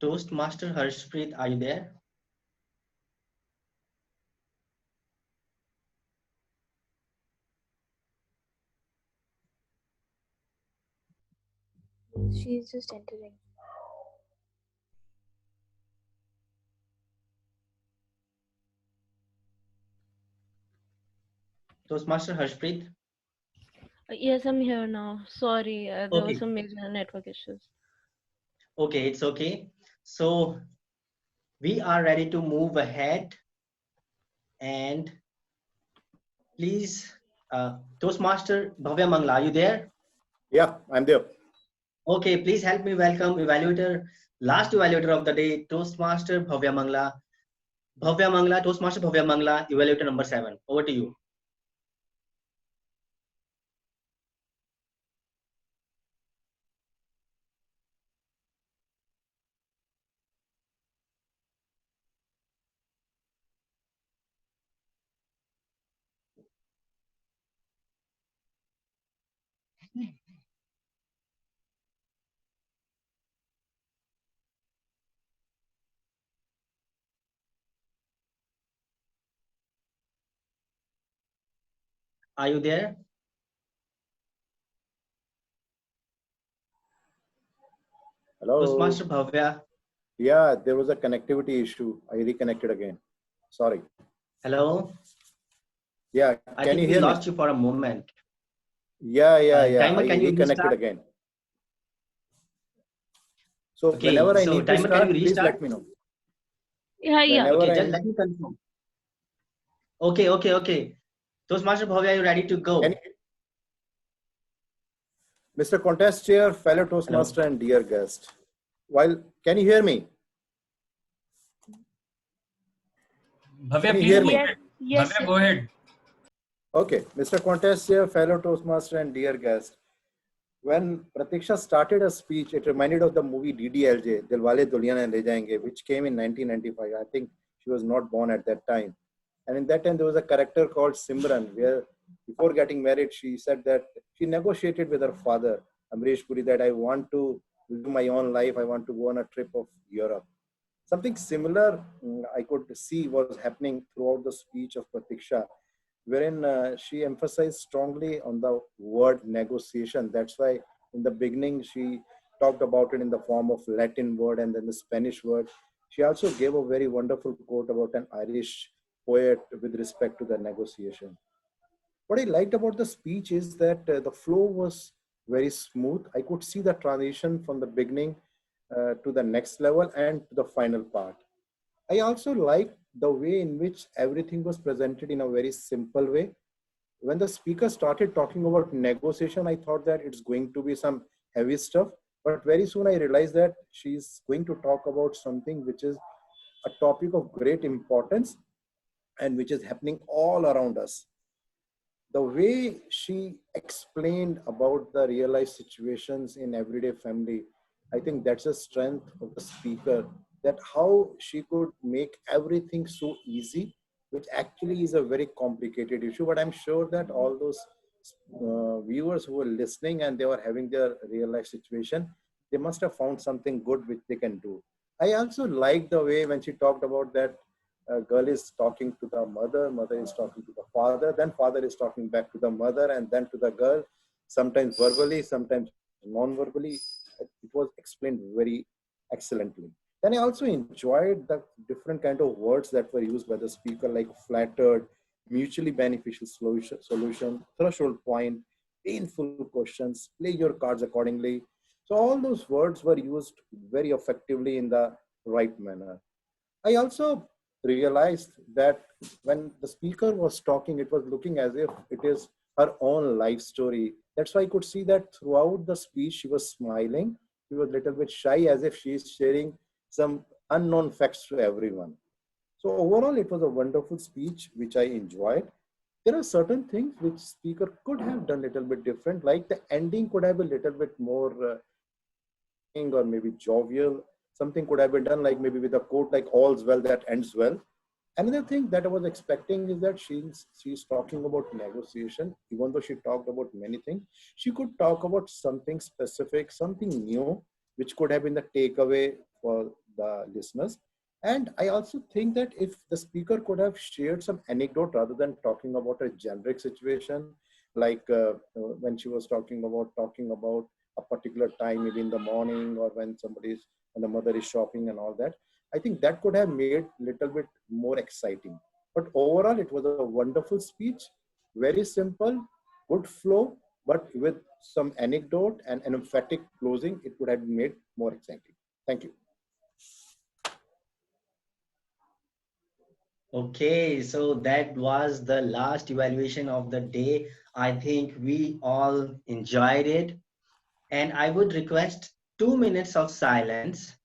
Toastmaster Harshpreet, are you there?
She's just entering.
Toastmaster Harshpreet?
Yes, I'm here now. Sorry, there was
Okay.
some major network issues.
Okay, it's okay. So we are ready to move ahead, and please, Toastmaster Bhavya Mangla, are you there?
Yeah, I'm there.
Okay, please help me welcome evaluator, last evaluator of the day, Toastmaster Bhavya Mangla. Bhavya Mangla, Toastmaster Bhavya Mangla, evaluator number 7. Over to you. Are you there?
Hello.
Toastmaster Bhavya.
Yeah, there was a connectivity issue. I reconnected again. Sorry.
Hello.
Yeah,
I
can
think
you
we
hear
lost
me?
you for a moment.
Yeah.
Timer,
I
can you
reconnected
restart?
again. So
Okay,
whenever I
so
need to
timer, can
start,
you
please
restart?
let me know.
Yeah.
Whenever
Okay,
I
just let me confirm. Okay. Toastmaster Bhavya, are you ready to go?
Mr. Contest Chair, fellow Toastmaster, and dear guest. Can you hear me?
Bhavya,
Can you
please
hear
go
me?
ahead. Bhavya, go ahead.
Okay, Mr. Contest Chair, fellow Toastmaster, and dear guest. When Pratiksha started her speech, it reminded of the movie DDLJ, Dilwale Dulhania Le Jayenge, which came in 1995. I think she was not born at that time. And in that time, there was a character called Simran, where before getting married, she said that she negotiated with her father, Amrish Puri, that I want to live my own life. I want to go on a trip of Europe. Something similar I could see was happening throughout the speech of Pratiksha, wherein she emphasized strongly on the word negotiation. That's why in the beginning she talked about it in the form of Latin word and then the Spanish word. She also gave a very wonderful quote about an Irish poet with respect to the negotiation. What I liked about the speech is that the flow was very smooth. I could see the transition from the beginning to the next level and to the final part. I also liked the way in which everything was presented in a very simple way. When the speaker started talking about negotiation, I thought that it's going to be some heavy stuff. But very soon I realized that she's going to talk about something which is a topic of great importance and which is happening all around us. The way she explained about the real life situations in everyday family, I think that's a strength of the speaker, that how she could make everything so easy, which actually is a very complicated issue. But I'm sure that all those viewers who were listening and they were having their real life situation, they must have found something good which they can do. I also like the way when she talked about that girl is talking to the mother, mother is talking to the father, then father is talking back to the mother and then to the girl, sometimes verbally, sometimes non-verbally. It was explained very excellently. Then I also enjoyed the different kind of words that were used by the speaker, like flattered, mutually beneficial solution, threshold point, painful questions, play your cards accordingly. So all those words were used very effectively in the right manner. I also realized that when the speaker was talking, it was looking as if it is her own life story. That's why I could see that throughout the speech, she was smiling. She was a little bit shy, as if she is sharing some unknown facts to everyone. So overall, it was a wonderful speech, which I enjoyed. There are certain things which speaker could have done a little bit different, like the ending could have been a little bit more or maybe jovial. Something could have been done like maybe with a quote like all's well that ends well. Another thing that I was expecting is that she's talking about negotiation. Even though she talked about many things, she could talk about something specific, something new, which could have been the takeaway for the listeners. And I also think that if the speaker could have shared some anecdote rather than talking about a generic situation, like when she was talking about a particular time, maybe in the morning or when when the mother is shopping and all that, I think that could have made little bit more exciting. But overall, it was a wonderful speech, very simple, good flow, but with some anecdote and an emphatic closing, it would have been made more exciting. Thank you.
Okay, so that was the last evaluation of the day. I think we all enjoyed it. And I would request 2 minutes of silence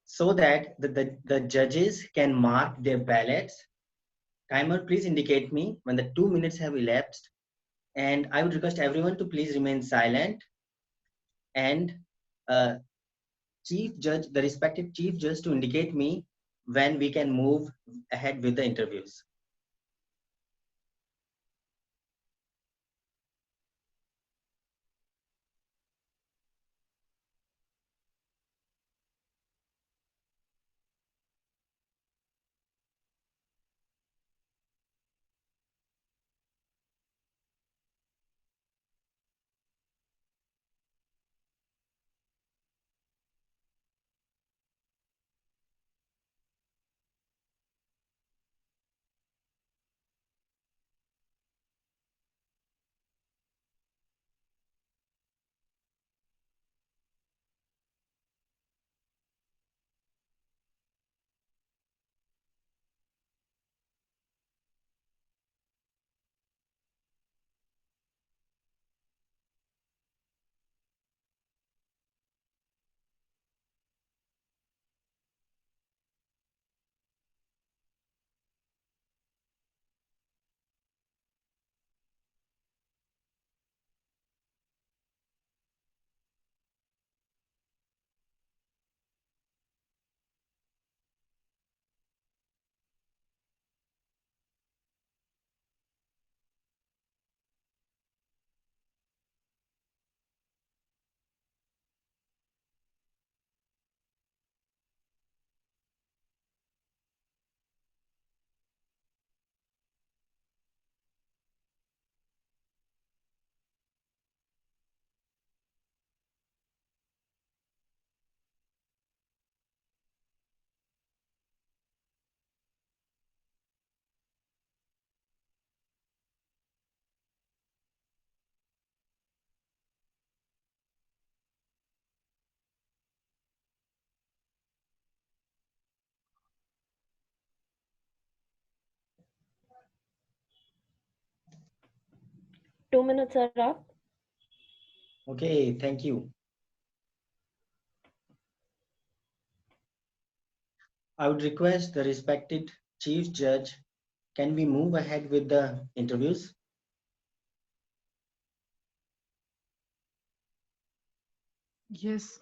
so that the judges can mark their ballots. Timer, please indicate me when the 2 minutes have elapsed. And I would request everyone to please remain silent. And uh, chief judge, the respective chief judge, to indicate me when we can move ahead with the interviews.
2 minutes are up.
Okay, thank you. I would request the respected Chief Judge, can we move ahead with the interviews?
Yes.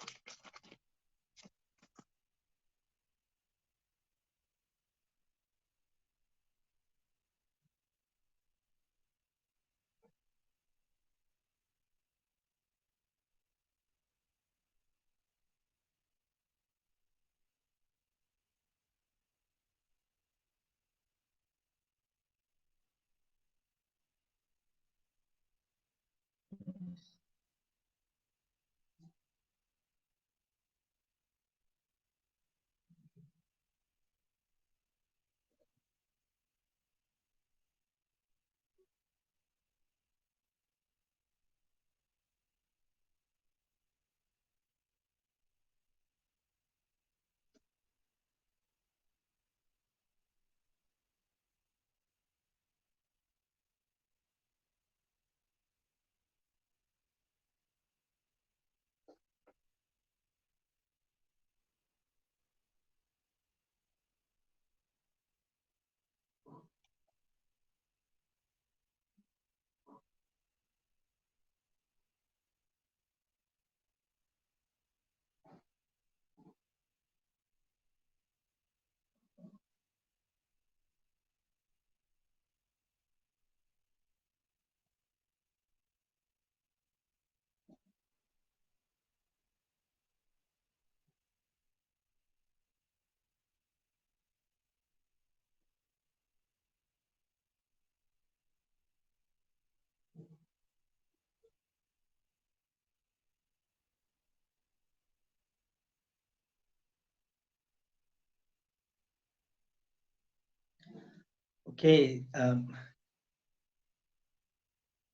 Okay,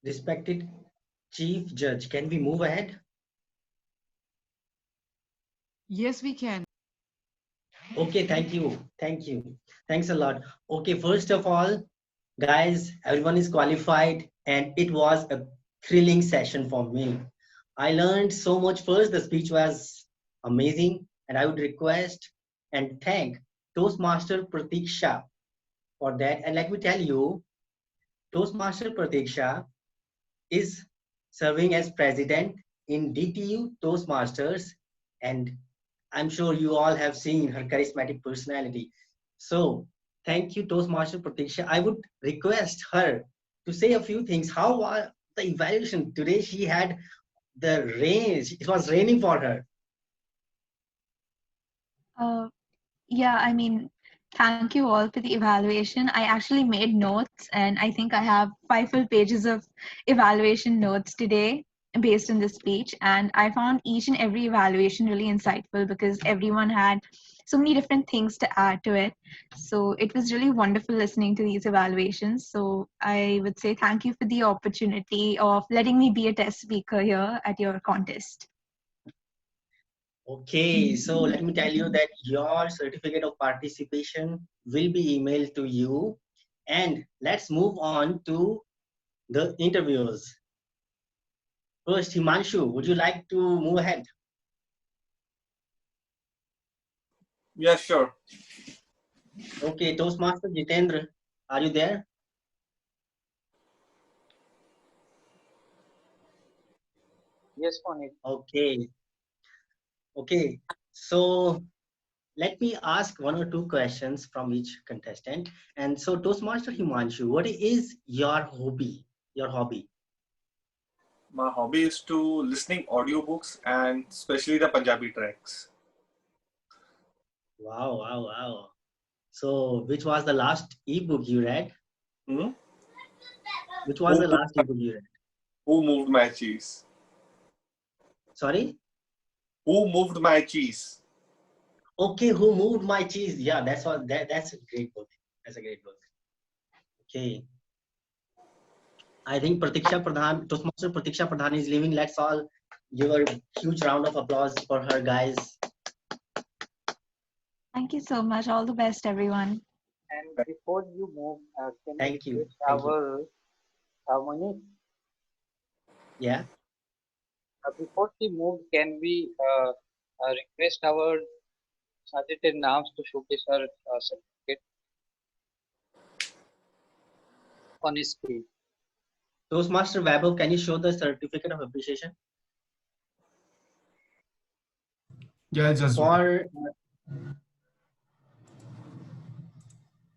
respected Chief Judge, can we move ahead?
Yes, we can.
Okay, thank you. Thank you. Thanks a lot. Okay, first of all, guys, everyone is qualified and it was a thrilling session for me. I learned so much. First, the speech was amazing, and I would request and thank Toastmaster Pratiksha for that. And let me tell you, Toastmaster Pratiksha is serving as president in DTU Toastmasters, and I'm sure you all have seen her charismatic personality. So, thank you, Toastmaster Pratiksha. I would request her to say a few things. How was the evaluation today? She had the rain, it was raining for her.
Uh, yeah, I mean, thank you all for the evaluation. I actually made notes, and I think I have 5 full pages of evaluation notes today based on this speech. And I found each and every evaluation really insightful because everyone had so many different things to add to it. So it was really wonderful listening to these evaluations. So I would say thank you for the opportunity of letting me be a test speaker here at your contest.
Okay, so let me tell you that your certificate of participation will be emailed to you. And let's move on to the interviews. First, Himanshu, would you like to move ahead?
Yeah, sure.
Okay, Toastmaster Jitendra, are you there?
Yes, Puneet.
Okay, okay. So let me ask one or two questions from each contestant. And so, Toastmaster Himanshu, what is your hobby? Your hobby?
My hobby is to listening audiobooks and especially the Punjabi tracks.
Wow, wow, wow. So, which was the last ebook you read?
Hmm?
Which was
Who
the
moved,
last ebook you read?
who moved my cheese?
Sorry?
Who moved my cheese?
Okay, Who Moved My Cheese? Yeah, that's a great book. That's a great book. Okay. I think Pratiksha Pradhan, Toastmaster Pratiksha Pradhan is leaving. Let's all give a huge round of applause for her, guys.
Thank you so much. All the best, everyone.
And before you move, can
Thank
you
you.
request
Thank you.
our Monique
Yeah.
Before she moved, can we request our Sajid Naams to showcase her certificate on his screen?
Toastmaster Vaibhav, can you show the certificate of appreciation
Yeah, I'll just do that.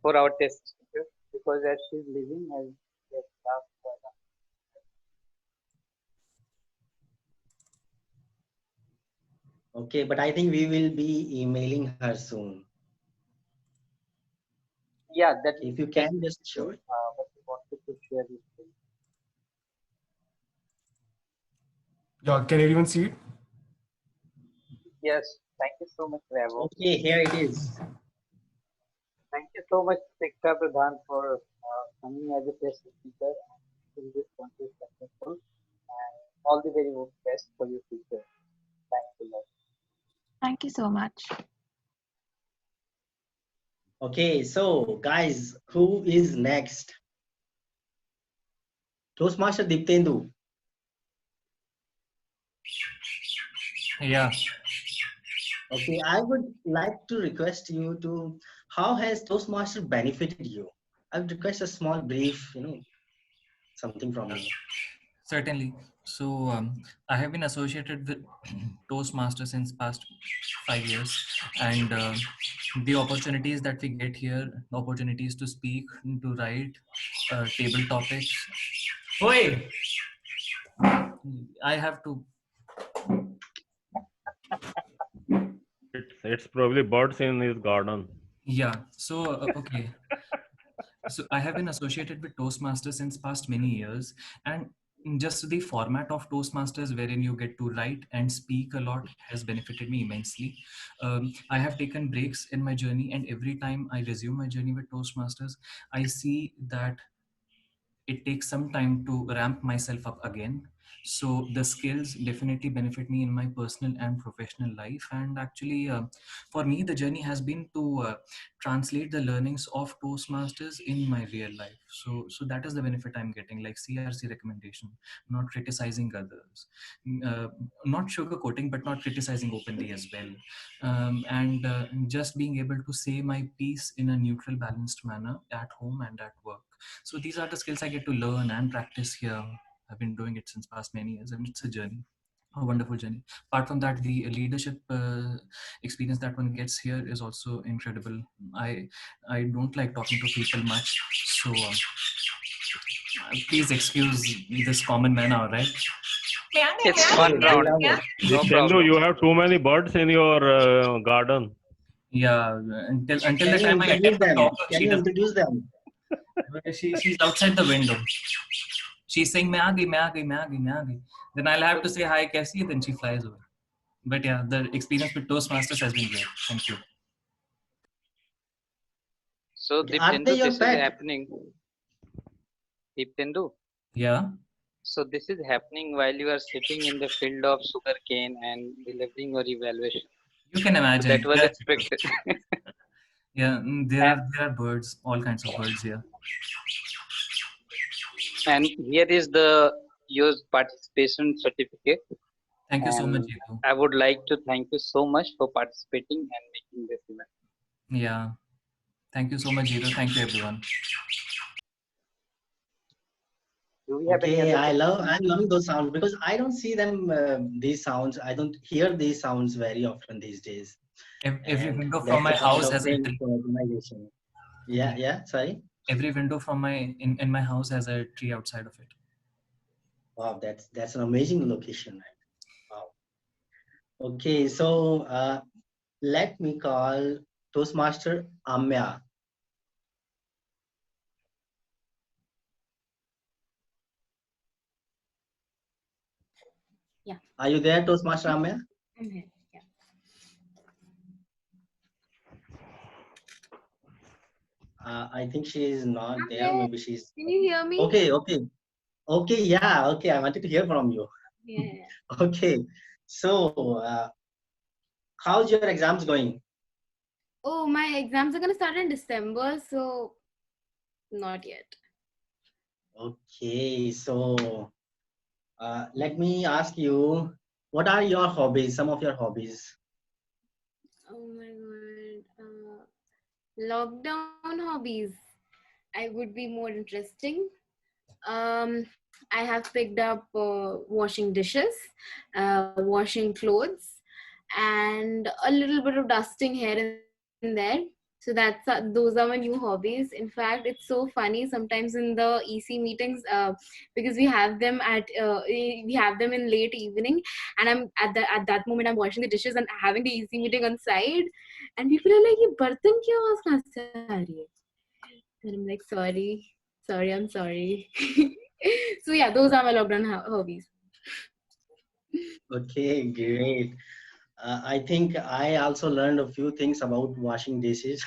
For our test teacher, because as she's leaving, as we have staff for
Okay, but I think we will be emailing her soon.
yeah, that
If you can just show it.
but we wanted to share this thing.
Yeah, can everyone see it?
Yes, thank you so much, Ravo.
Okay, here it is.
Thank you so much, Siksha Pradhan, for coming as a test speaker in this contest successful. And all the very best for your future. Thanks a lot.
Thank you so much.
Okay, so guys, who is next? Toastmaster Diptendu.
Yeah.
Okay, I would like to request you to, how has Toastmaster benefited you? I would request a small brief, something from you.
Certainly. So I have been associated with Toastmasters since past 5 years, and the opportunities that we get here, the opportunities to speak, to write, table topics. Oi! I have to.
It's probably birds in his garden.
Yeah. So okay. So I have been associated with Toastmasters since past many years, and just the format of Toastmasters wherein you get to write and speak a lot has benefited me immensely. I have taken breaks in my journey, and every time I resume my journey with Toastmasters, I see that it takes some time to ramp myself up again. So the skills definitely benefit me in my personal and professional life. And actually, for me, the journey has been to translate the learnings of Toastmasters in my real life. So that is the benefit I'm getting, like CRC recommendation, not criticizing others, not sugarcoating, but not criticizing openly as well, and just being able to say my piece in a neutral, balanced manner at home and at work. So these are the skills I get to learn and practice here. I've been doing it since past many years, and it's a journey, a wonderful journey. Apart from that, the leadership experience that one gets here is also incredible. I don't like talking to people much, so please excuse this common man, all right?
It's fun round. No
Diptendu,
problem.
you have too many birds in your garden.
Yeah, until the
Can you
time I
introduce
attempt to
them?
talk,
Can
she
you
doesn't.
introduce them?
She's outside the window. She's saying, "मैं आ गई, मैं आ गई, मैं आ गई, मैं आ गई." Then I'll have to say hi, कैसी है? Then she flies away. But yeah, the experience with Toastmasters has been great. Thank you.
So
Are they
Diptendu,
your
this is
pet?
happening. Diptendu.
Yeah.
So this is happening while you are sitting in the field of sugarcane and delivering your evaluation.
You can imagine.
So that was
Yeah.
expected.
Yeah, there are birds, all kinds of birds here.
And here is your participation certificate.
Thank you so much,
And
Jitu.
I would like to thank you so much for participating and making this event.
Yeah. Thank you so much, Jitu. Thank you, everyone.
Do we have any
Okay,
other
I'm loving those sounds because I don't see them, these sounds. I don't hear these sounds very often these days.
Every
And
window from
that's
my
the point
house
of
has a
playing
tree.
for organization. Yeah, sorry.
Every window from in my house has a tree outside of it.
Wow, that's an amazing location. Wow. Okay, so let me call Toastmaster Amya.
Yeah.
Are you there, Toastmaster Amya?
I'm here. Yeah.
I think she is not
I'm
there.
here.
Maybe she's.
Can you hear me?
Okay. Yeah. Okay. I wanted to hear from you.
Yeah.
Okay. So, how's your exams going?
Oh, my exams are gonna start in December, so not yet.
Okay. So, Let me ask you, what are your hobbies? Some of your hobbies.
Oh my god. Lockdown hobbies. I would be more interesting. Um, I have picked up washing dishes, washing clothes, and a little bit of dusting here and there. So those are my new hobbies. In fact, it's so funny sometimes in the EC meetings because we have them in late evening, and I'm at that moment I'm washing the dishes and having the EC meeting on side, and people are like, "ये बर्तन की आवाज कहाँ से आ रही है?" And I'm like, sorry, I'm sorry. So yeah, those are my lockdown hobbies.
Okay, great. I think I also learned a few things about washing dishes.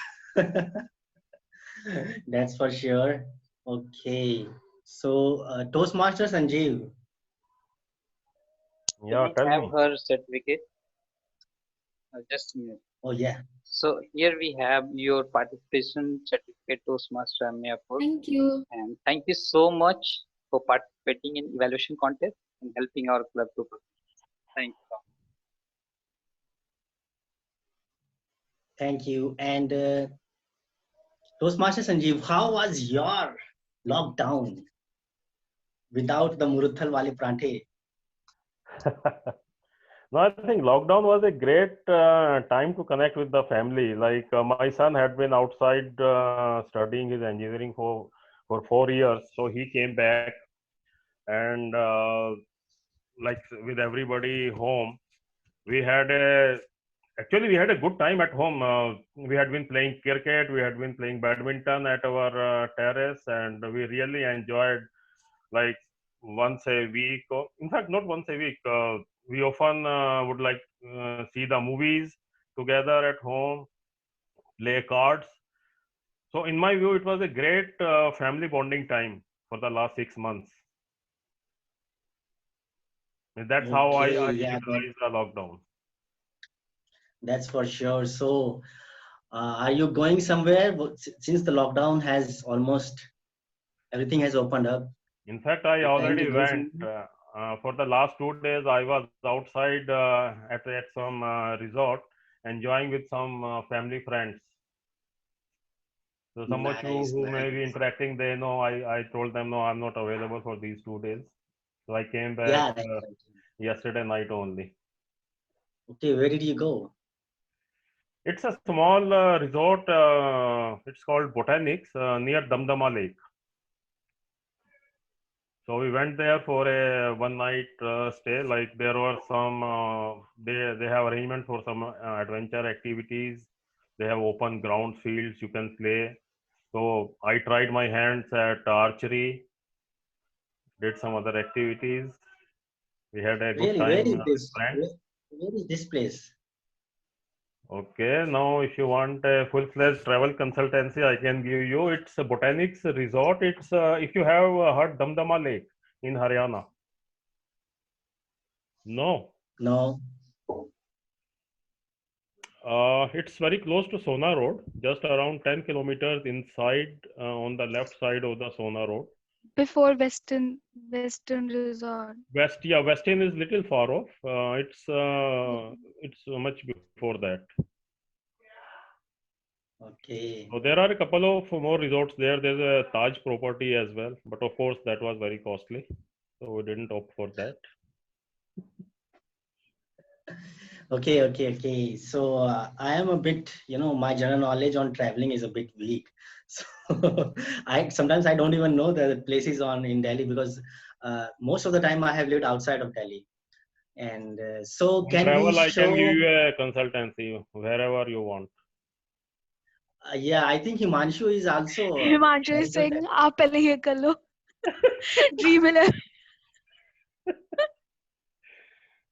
That's for sure. Okay. So, Toastmaster Sanjeev.
Yeah,
Can
tell
I have
me.
her certificate? Just a minute.
Oh, yeah.
So here we have your participation certificate, Toastmaster Mayapur.
Thank you.
And thank you so much for participating in evaluation contest and helping our club to progress. Thank you.
Thank you. And Toastmaster Sanjeev, how was your lockdown without the Muruthal Wale Prante?
No, I think lockdown was a great time to connect with the family. Like my son had been outside studying his engineering for 4 years, so he came back, and like with everybody home, we had a actually we had a good time at home. We had been playing cricket, we had been playing badminton at our terrace, and we really enjoyed, like, once a week, or in fact not once a week, we often would like see the movies together at home, play cards. So in my view, it was a great family bonding time for the last 6 months. And that's how I
Okay, yeah,
utilize the lockdown.
that's for sure. So, are you going somewhere? Since the lockdown has almost everything has opened up,
In fact, I
you plan to
already
go
went
somewhere?
for the last 2 days. I was outside at some resort, enjoying with some family friends. So some of you
Nice,
who may be
nice.
interacting, they know I told them, no, I'm not available for these 2 days. So I came back
Yeah, that's right.
yesterday night only.
Okay, where did you go?
It's a small resort. It's called Botanics near Damdama Lake. So we went there for a one night stay. Like there were some, they have arrangement for some adventure activities. They have open ground fields you can play. So I tried my hands at archery, did some other activities. We had a good
Really, where
time
is
with
this?
friends.
Where is this place?
Okay, now if you want a full-fledged travel consultancy, I can give you. It's a Botanics Resort. It's if you have heard Damdama Lake in Haryana. No.
No.
It's very close to Sona Road, just around 10 kilometers inside on the left side of the Sona Road.
Before Western Resort.
Westin is little far off. It's much before that.
Okay.
So there are a couple of more resorts there. There's a Taj property as well, but of course that was very costly, so we didn't opt for that.
Okay. So I am a bit, my general knowledge on traveling is a bit weak. So I sometimes I don't even know the places in Delhi because most of the time I have lived outside of Delhi. And so
On
can we
travel, I can give
show?
you a consultancy wherever you want.
Yeah, I think Himanshu is also
Himanshu
very
is
good
saying, "आप पहले ये कर लो." Dream11.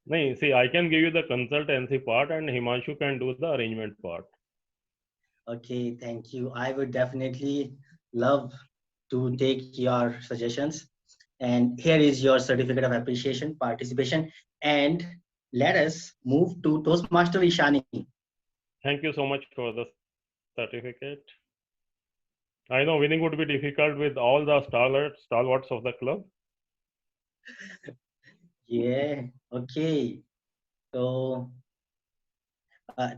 No, see, I can give you the consultancy part, and Himanshu can do the arrangement part.
Okay, thank you. I would definitely love to take your suggestions. And here is your certificate of appreciation, participation. And let us move to Toastmaster Ishani.
Thank you so much for the certificate. I know winning would be difficult with all the stalwarts of the club.
Yeah. Okay. So,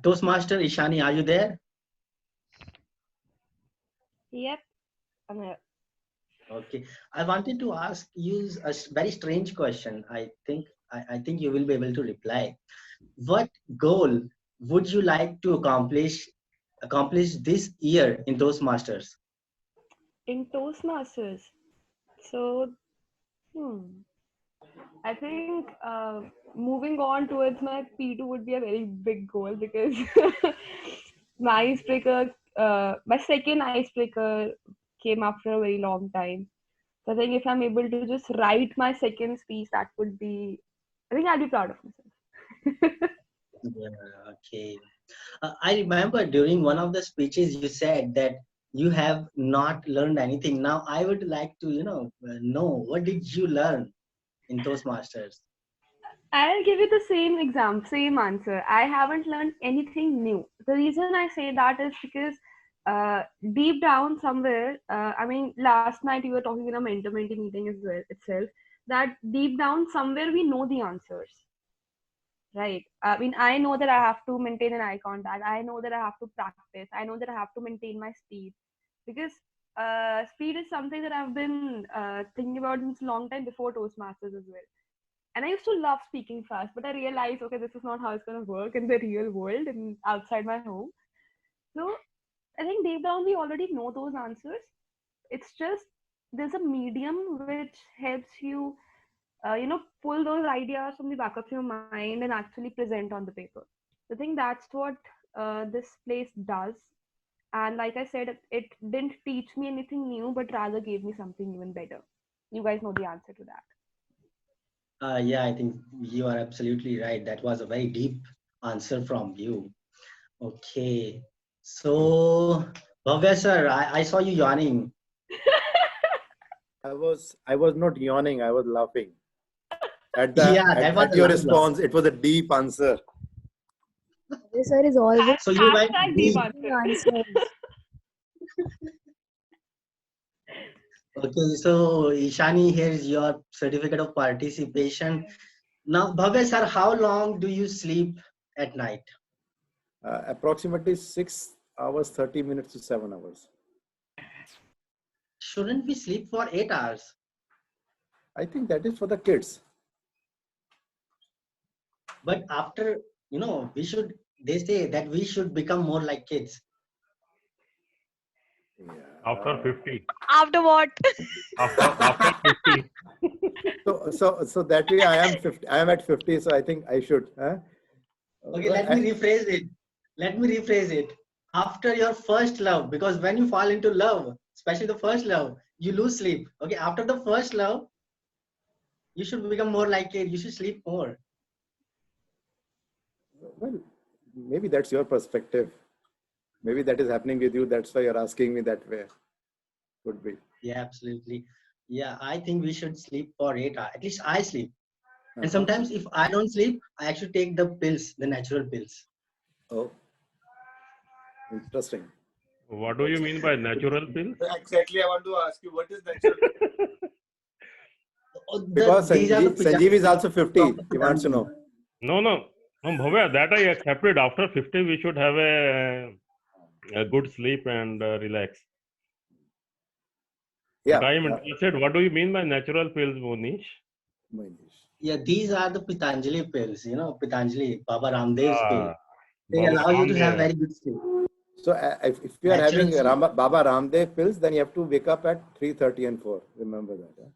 Toastmaster Ishani, are you there?
Yep. I'm here.
Okay. I wanted to ask you a very strange question. I think you will be able to reply. What goal would you like to accomplish this year in Toastmasters?
In Toastmasters. So, I think moving on towards my P2 would be a very big goal because my icebreaker, my second icebreaker came after a very long time. So I think if I'm able to just write my second speech, that would be, I think I'll be proud of myself.
Yeah, okay. I remember during one of the speeches you said that you have not learned anything. Now I would like to, know what did you learn in Toastmasters?
I'll give you the same example, same answer. I haven't learned anything new. The reason I say that is because deep down somewhere, I mean, last night we were talking in a mentor-mentee meeting as well itself, that deep down somewhere we know the answers, right? I mean, I know that I have to maintain an eye contact. I know that I have to practice. I know that I have to maintain my speed because speed is something that I've been thinking about since a long time before Toastmasters as well. And I used to love speaking fast, but I realized, okay, this is not how it's going to work in the real world and outside my home. So I think deep down we already know those answers. It's just there's a medium which helps you, pull those ideas from the back of your mind and actually present on the paper. I think that's what this place does. And like I said, it didn't teach me anything new, but rather gave me something even better. You guys know the answer to that.
Yeah, I think you are absolutely right. That was a very deep answer from you. Okay. So, Bhavya sir, I saw you yawning.
I was not yawning. I was laughing at your response. It was a deep answer.
This sir is always
So you went deep.
answers.
Okay, so Ishani, here's your certificate of participation. Now, Bhavya sir, how long do you sleep at night?
Approximately 6 hours, 30 minutes to 7 hours.
Shouldn't we sleep for 8 hours?
I think that is for the kids.
But after, they say that we should become more like kids.
After 50.
After what?
After 50.
So that way I am 50. I am at 50, so I think I should.
Okay, let me rephrase it. After your first love, because when you fall into love, especially the first love, you lose sleep. Okay, after the first love, you should become more like it. You should sleep more.
Well, maybe that's your perspective. Maybe that is happening with you. That's why you're asking me that way. Could be.
Yeah, absolutely. Yeah, I think we should sleep for 8 hours. At least I sleep. And sometimes if I don't sleep, I actually take the pills, the natural pills.
Oh, interesting.
What do you mean by natural pills?
Exactly, I want to ask you, what is natural?
Because Sanjeev is also 50. He wants to know.
No, Bhavya, that I accepted. After 50, we should have a good sleep and relax.
Yeah.
But I am interested. What do you mean by natural pills, Monish?
Yeah, these are the Patanjali pills, Patanjali, Baba Ramdev's pill. They
Baba
allow you to have
Ramdev.
very good sleep.
So if you are
Natural
having
sleep.
Baba Ramdev pills, then you have to wake up at 3:30 and 4. Remember that.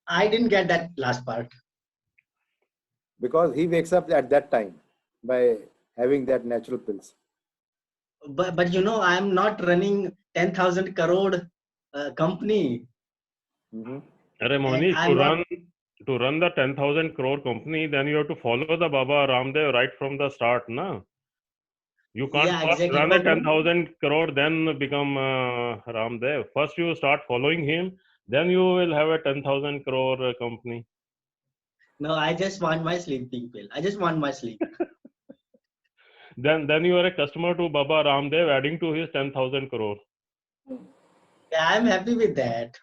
I didn't get that last part.
Because he wakes up at that time by having that natural pills.
But I'm not running 10,000 crore company.
Arey Monish, to run the 10,000 crore company, then you have to follow the Baba Ramdev right from the start, na? You can't first
exactly.
run a 10,000 crore, then become Ramdev. First you start following him, then you will have a 10,000 crore company.
No, I just want my sleeping pill. I just want my sleep.
Then you are a customer to Baba Ramdev, adding to his 10,000 crore.
Yeah, I'm happy with that.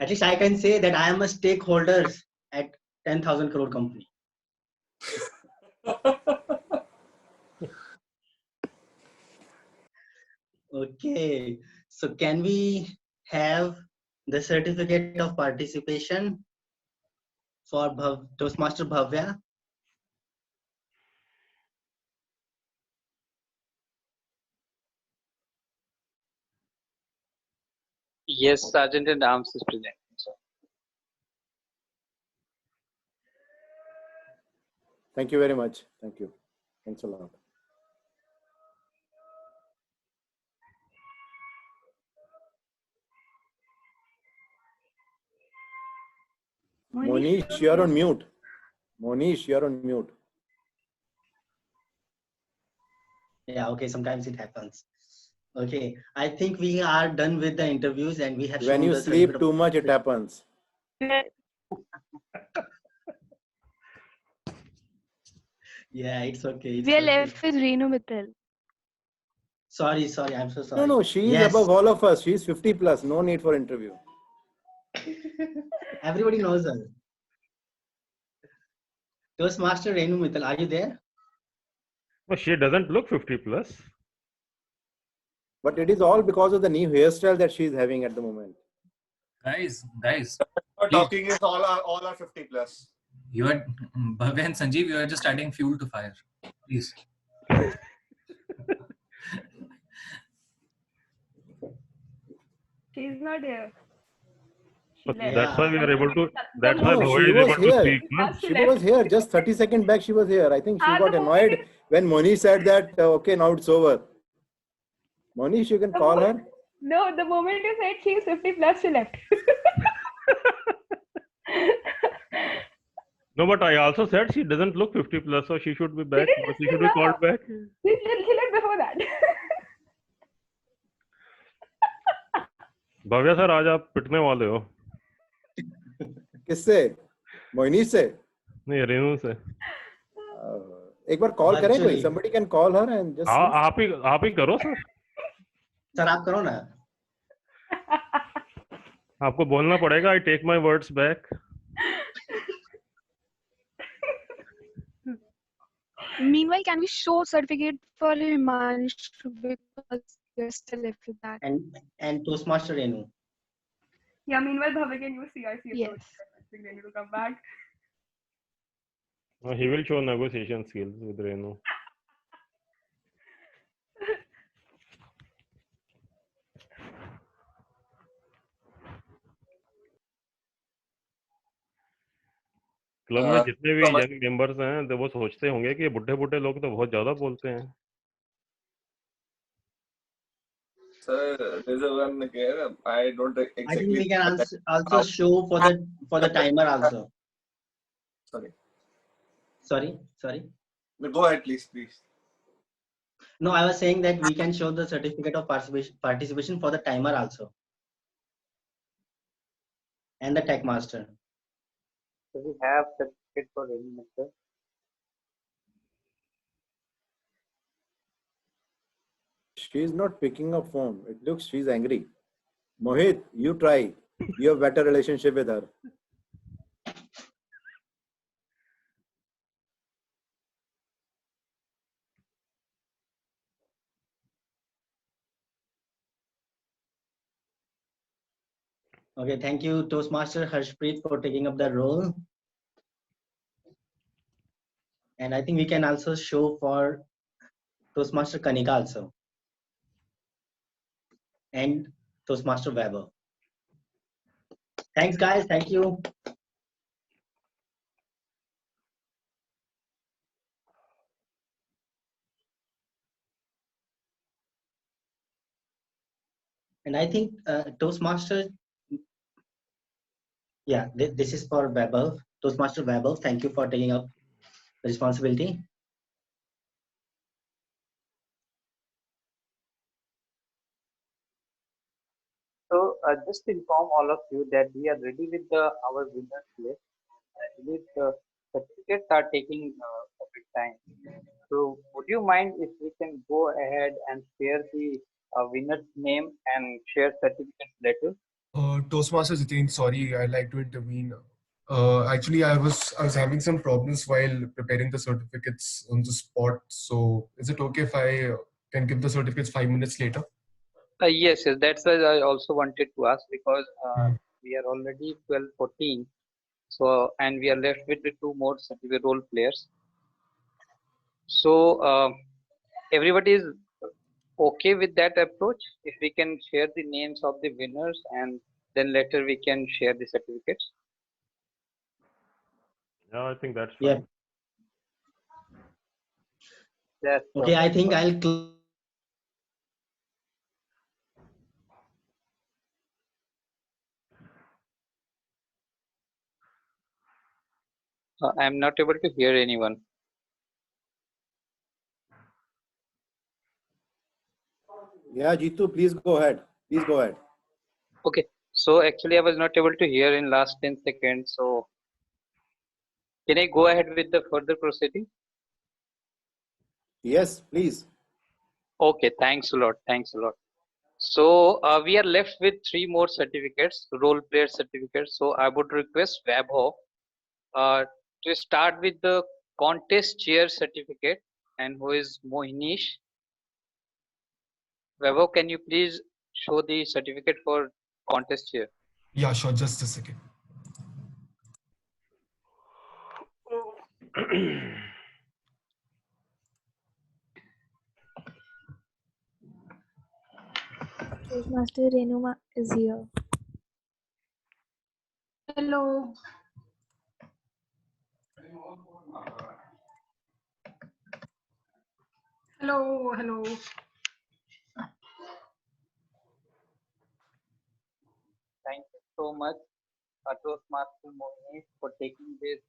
At least I can say that I am a stakeholder at 10,000 crore company. Okay, so can we have the certificate of participation for Toastmaster Bhavya?
Yes, Sergeant at Arms is present. So,
Thank you very much. Thank you. Thanks a lot. Monish, you're on mute. Monish, you're on mute.
Yeah, okay, sometimes it happens. Okay, I think we are done with the interviews and we have
When
shown
you
the
sleep
certificate
too
of
much, it happens.
Yeah, it's okay. It's
We are
okay.
left with Renu Mittal.
Sorry, I'm so sorry.
No, she is
Yes,
above all of us. She is 50 plus. No need for interview.
everybody knows her. Toastmaster Renu Mittal, are you there?
No, she doesn't look 50 plus.
But it is all because of the new hairstyle that she is having at the moment.
Guys,
Talking is all are 50 plus.
you are Bhavya and Sanjeev. You are just adding fuel to fire. Please.
She's not here.
So that's why we are able to. That's
No,
why
no,
Bhavya
she
is
was
able to
here.
speak. No?
She was here. Just 30 seconds back, she was here. I think she got annoyed when Monish said that, okay, now it's over. Monish, you can call her.
No, the moment you said she's 50 plus, she left.
No, but I also said she doesn't look 50 plus, so she should be back. She should be called back.
She left before that.
Bhavya sir आज आप पिटने वाले हो
किससे? मोहिनी से?
नहीं, रेनू से।
एक बार call करें कोई? Somebody can call her and just.
आप ही करो सर।
सर आप करो ना।
आपको बोलना पड़ेगा। I take my words back.
Meanwhile, can we show certificate for Himanshu because we're still left with that?
And Toastmaster Renu.
Yeah, meanwhile, Bhavya can use CRC.
Yes.
They need to come back.
He will show negotiation skills with Renu. Club में जितने भी young members हैं तो वो सोचते होंगे कि बुढ़े लोग तो बहुत ज्यादा बोलते हैं।
Sir, there's a one again. I don't exactly.
I think we can also show for the timer also. Sorry.
No, go ahead, please.
No, I was saying that we can show the certificate of participation for the timer also, and the tech master.
So we have certificate for Renu Mittal.
She's not picking up phone. It looks she's angry. Mohit, you try. You have better relationship with her.
Okay, thank you, Toastmaster Harshpreet, for taking up the role. And I think we can also show for Toastmaster Kanika also. And Toastmaster Weber. Thanks, guys. Thank you. And I think Toastmaster, yeah, this is for Weber. Toastmaster Weber, thank you for taking up the responsibility.
So just to inform all of you that we are ready with our winners list. I believe the certificates are taking a bit time. So would you mind if we can go ahead and share the winner's name and share certificate letter?
Toastmaster Jitin, sorry, I'd like to intervene. Actually, I was having some problems while preparing the certificates on the spot. So, is it okay if I can give the certificates 5 minutes later?
Yes, yes, that's why I also wanted to ask because
Hmm.
we are already 12:14. So, and we are left with the two more certificate role players. So, everybody is okay with that approach? If we can share the names of the winners and then later we can share the certificates.
Yeah, I think that's
Yeah.
fine.
That's
Okay, I think
fine.
I'll
I'm not able to hear anyone.
Yeah, Jitu, please go ahead. Please go ahead.
Okay, so actually I was not able to hear in last 10 seconds. So can I go ahead with the further proceeding?
Yes, please.
Okay, thanks a lot. Thanks a lot. So we are left with 3 more certificates, role player certificates. So I would request Vaibhav to start with the contest chair certificate, and who is Mohinish. Vaibhav, can you please show the certificate for contest chair?
Yeah, sure. Just a second.
Toastmaster Renuma is here.
Hello. Hello, hello.
Thank you so much, Toastmaster Mohinish, for taking this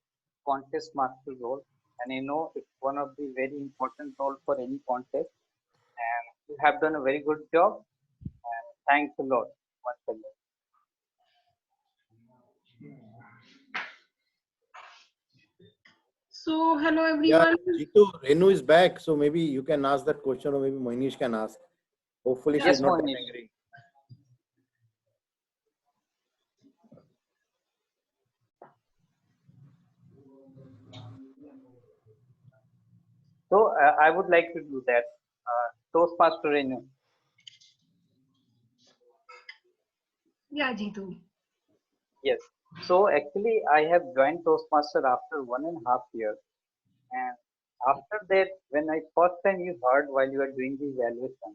contest master role. And you know, it's one of the very important role for any contest. And you have done a very good job. And thanks a lot once again.
So, hello
Yeah,
everyone.
Jitu, Renu is back, so maybe you can ask that question, or maybe Mohinish can ask. Hopefully,
Yeah.
she's
Yes,
not
Mohinish.
angry.
So I would like to do that. Toastmaster Renu.
Yeah, Jitu.
Yes. So actually, I have joined Toastmaster after 1.5 years. And after that, when I first time you heard while you were doing the evaluation,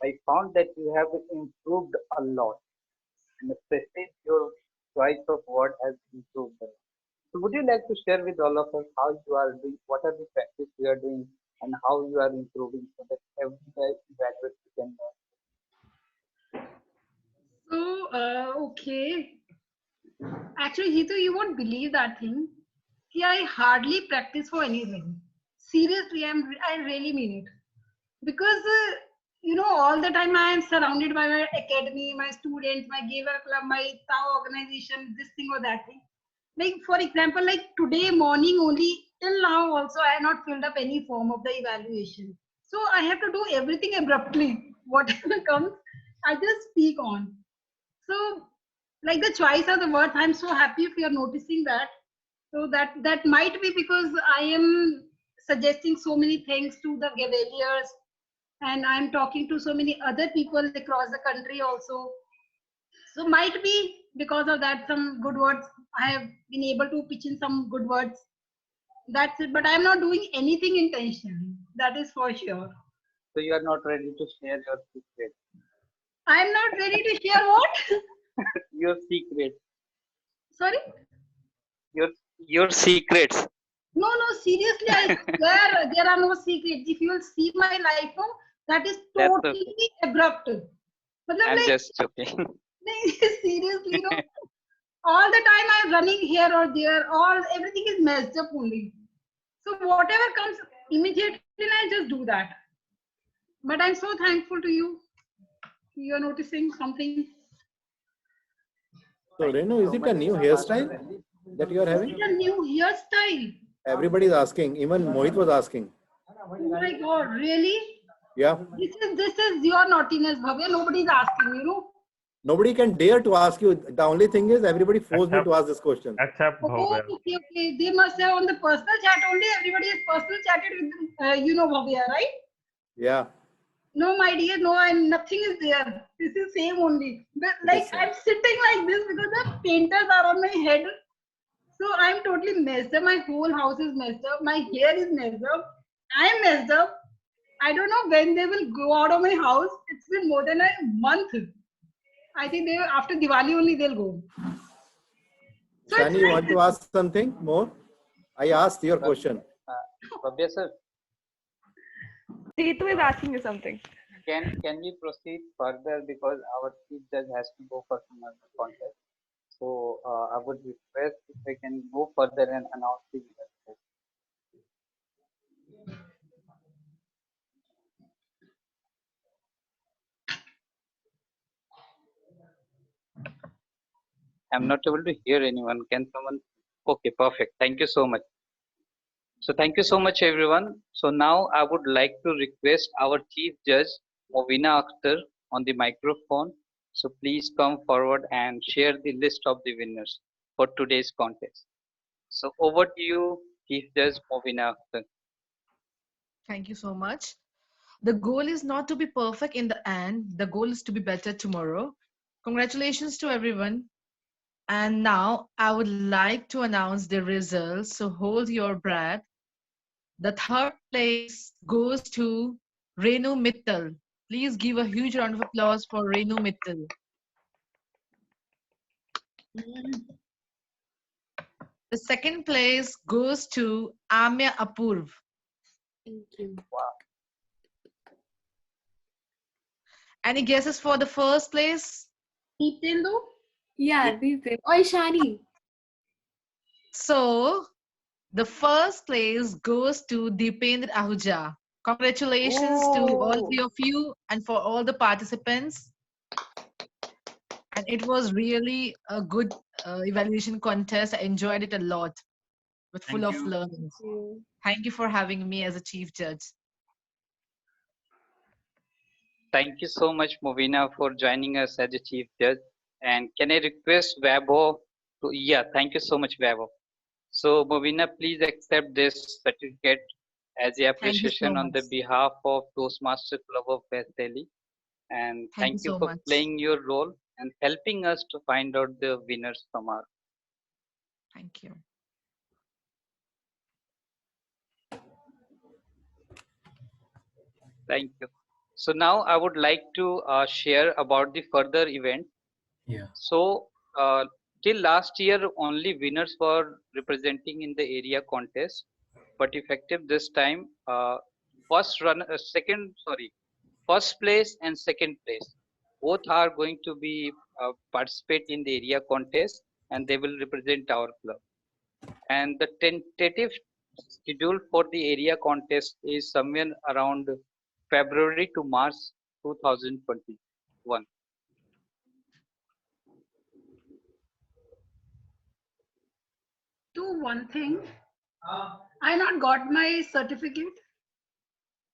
I found that you have improved a lot, and especially your choice of word has improved a lot. So would you like to share with all of us how you are doing, what are the practice you are doing, and how you are improving so that every evaluator can know?
So, okay. Actually, Jitu, you won't believe that thing. Yeah, I hardly practice for anything. Seriously, I really mean it. Because, all the time I am surrounded by my academy, my students, my Giver Club, my Tao organization, this thing or that thing. Like, for example, like today morning only, till now also, I have not filled up any form of the evaluation. So I have to do everything abruptly. Whatever comes, I just speak on. So, like the choice of the words, I'm so happy if you're noticing that. So that might be because I am suggesting so many things to the Gaveliers, and I'm talking to so many other people across the country also. So might be because of that, some good words I have been able to pitch in some good words. That's it. But I'm not doing anything intentionally. That is for sure.
So you are not ready to share your secret.
I'm not ready to share what?
Your secret.
Sorry?
Your secrets.
No, seriously, I swear there are no secrets. If you will see my life, no, that is
That's
totally abrupt. Matlab,
I'm
like,
just joking.
seriously, all the time I'm running here or there, everything is messed up only. So whatever comes immediately, I just do that. But I'm so thankful to you. You're noticing something.
So, Renu, is it a new hairstyle that you are having?
It's a new hairstyle.
Everybody is asking. Even Mohit was asking.
Oh my God, really?
Yeah.
This is your naughtiness, Bhavya. Nobody's asking,
Nobody can dare to ask you. The only thing is everybody forced me to ask this question.
Except
Oh,
Bhavya.
okay. They must have on the personal chat only. Everybody is personal chatted with, Bhavya, right?
Yeah.
No, my dear, no, and nothing is there. This is same only. But like I'm sitting like this because the painters are on my head. So I'm totally messed up. My whole house is messed up. My hair is messed up. I'm messed up. I don't know when they will go out of my house. It's been more than a month. I think they after Diwali only they'll go. So
Shani, you want to ask something more? I asked your question.
Bhavya sir,
Jitu is asking you something.
can we proceed further because our chief judge has to go for some other contest. So I would request if I can go further and announce the winners. I'm not able to hear anyone. Can someone? Okay, perfect. Thank you so much. So thank you so much, everyone. So now I would like to request our chief judge, Movina Akhtar, on the microphone. So please come forward and share the list of the winners for today's contest. So over to you, chief judge Movina Akhtar.
Thank you so much. The goal is not to be perfect in the end. The goal is to be better tomorrow. Congratulations to everyone. And now I would like to announce the results. So hold your breath. The third place goes to Renu Mittal. Please give a huge round of applause for Renu Mittal. The second place goes to Amya Apurv.
Thank you.
Wow.
Any guesses for the first place?
Nintendo?
Yeah, these things. Oh, Shani.
So, the first place goes to Deependra Ahuja. Congratulations to all three of you and for all the participants. And it was really a good evaluation contest. I enjoyed it a lot, but full of learnings. Thank you for having me as a chief judge.
Thank you so much, Movina, for joining us as a chief judge. And can I request Vaibhav to? Yeah, thank you so much, Vaibhav. So, Movina, please accept this certificate as a appreciation on the behalf of Toastmaster Club of West Delhi. And thank you
so
for
much.
playing your role and helping us to find out the winners from our.
Thank you.
Thank you. So now I would like to share about the further event.
Yeah.
So till last year, only winners were representing in the area contest, but effective this time, first place and second place, both are going to be participate in the area contest, and they will represent our club. And the tentative schedule for the area contest is somewhere around February to March 2021.
Do one thing. I not got my certificate.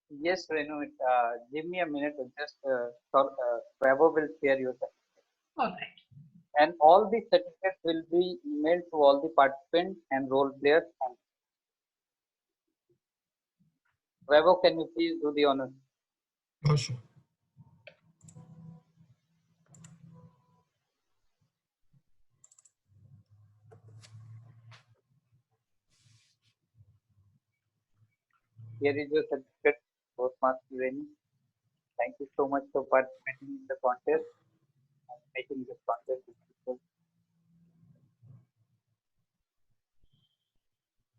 Yes, Renu, give me a minute. Just Vaibhav will share your certificate.
All right.
And all the certificates will be emailed to all the participants and role players. Vaibhav, can you please do the honor?
Oh, sure.
Here is your certificate, Toastmaster Renu. Thank you so much for participating in the contest and making this contest successful.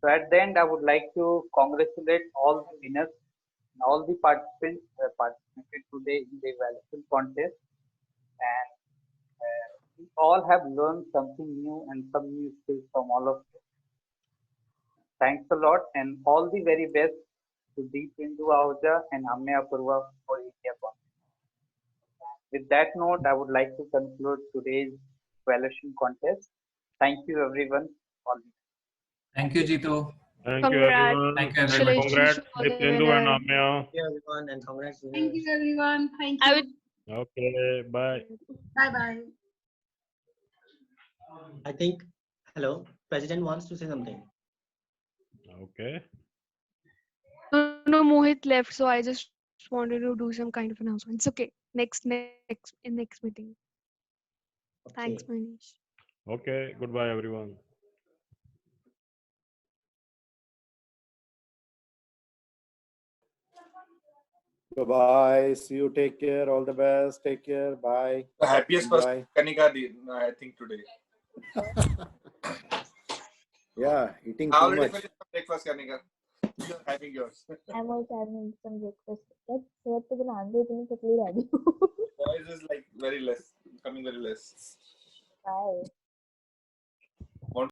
So at the end, I would like to congratulate all the winners and all the participants who participated today in the evaluation contest. And we all have learned something new and some new skills from all of you. Thanks a lot and all the very best to Deependra Ahuja and Amya Apurva for India contest. With that note, I would like to conclude today's evaluation contest. Thank you everyone.
Thank you, Jitu.
Thank you, everyone.
Thank you, everyone.
Congrats, Deependra and Amya.
Thank you, everyone, and congrats.
Thank you, everyone. Thank you.
Okay, bye.
Bye bye.
I think, hello, President wants to say something.
Okay.
No, Mohit left, so I just wanted to do some kind of announcement. It's okay. Next meeting. Thanks,
Okay.
Manish.
Okay, goodbye, everyone.
Bye-bye. See you. Take care. All the best. Take care. Bye.
The happiest person
Bye.
Kanika did, I think, today.
Yeah, eating
I
too
already
much.
finished my breakfast, Kanika. You're having yours.
I'm also having some breakfast. Let's say to the Nandi thing to clear ready.
Voice is like very less, becoming very less.
Bye.
Want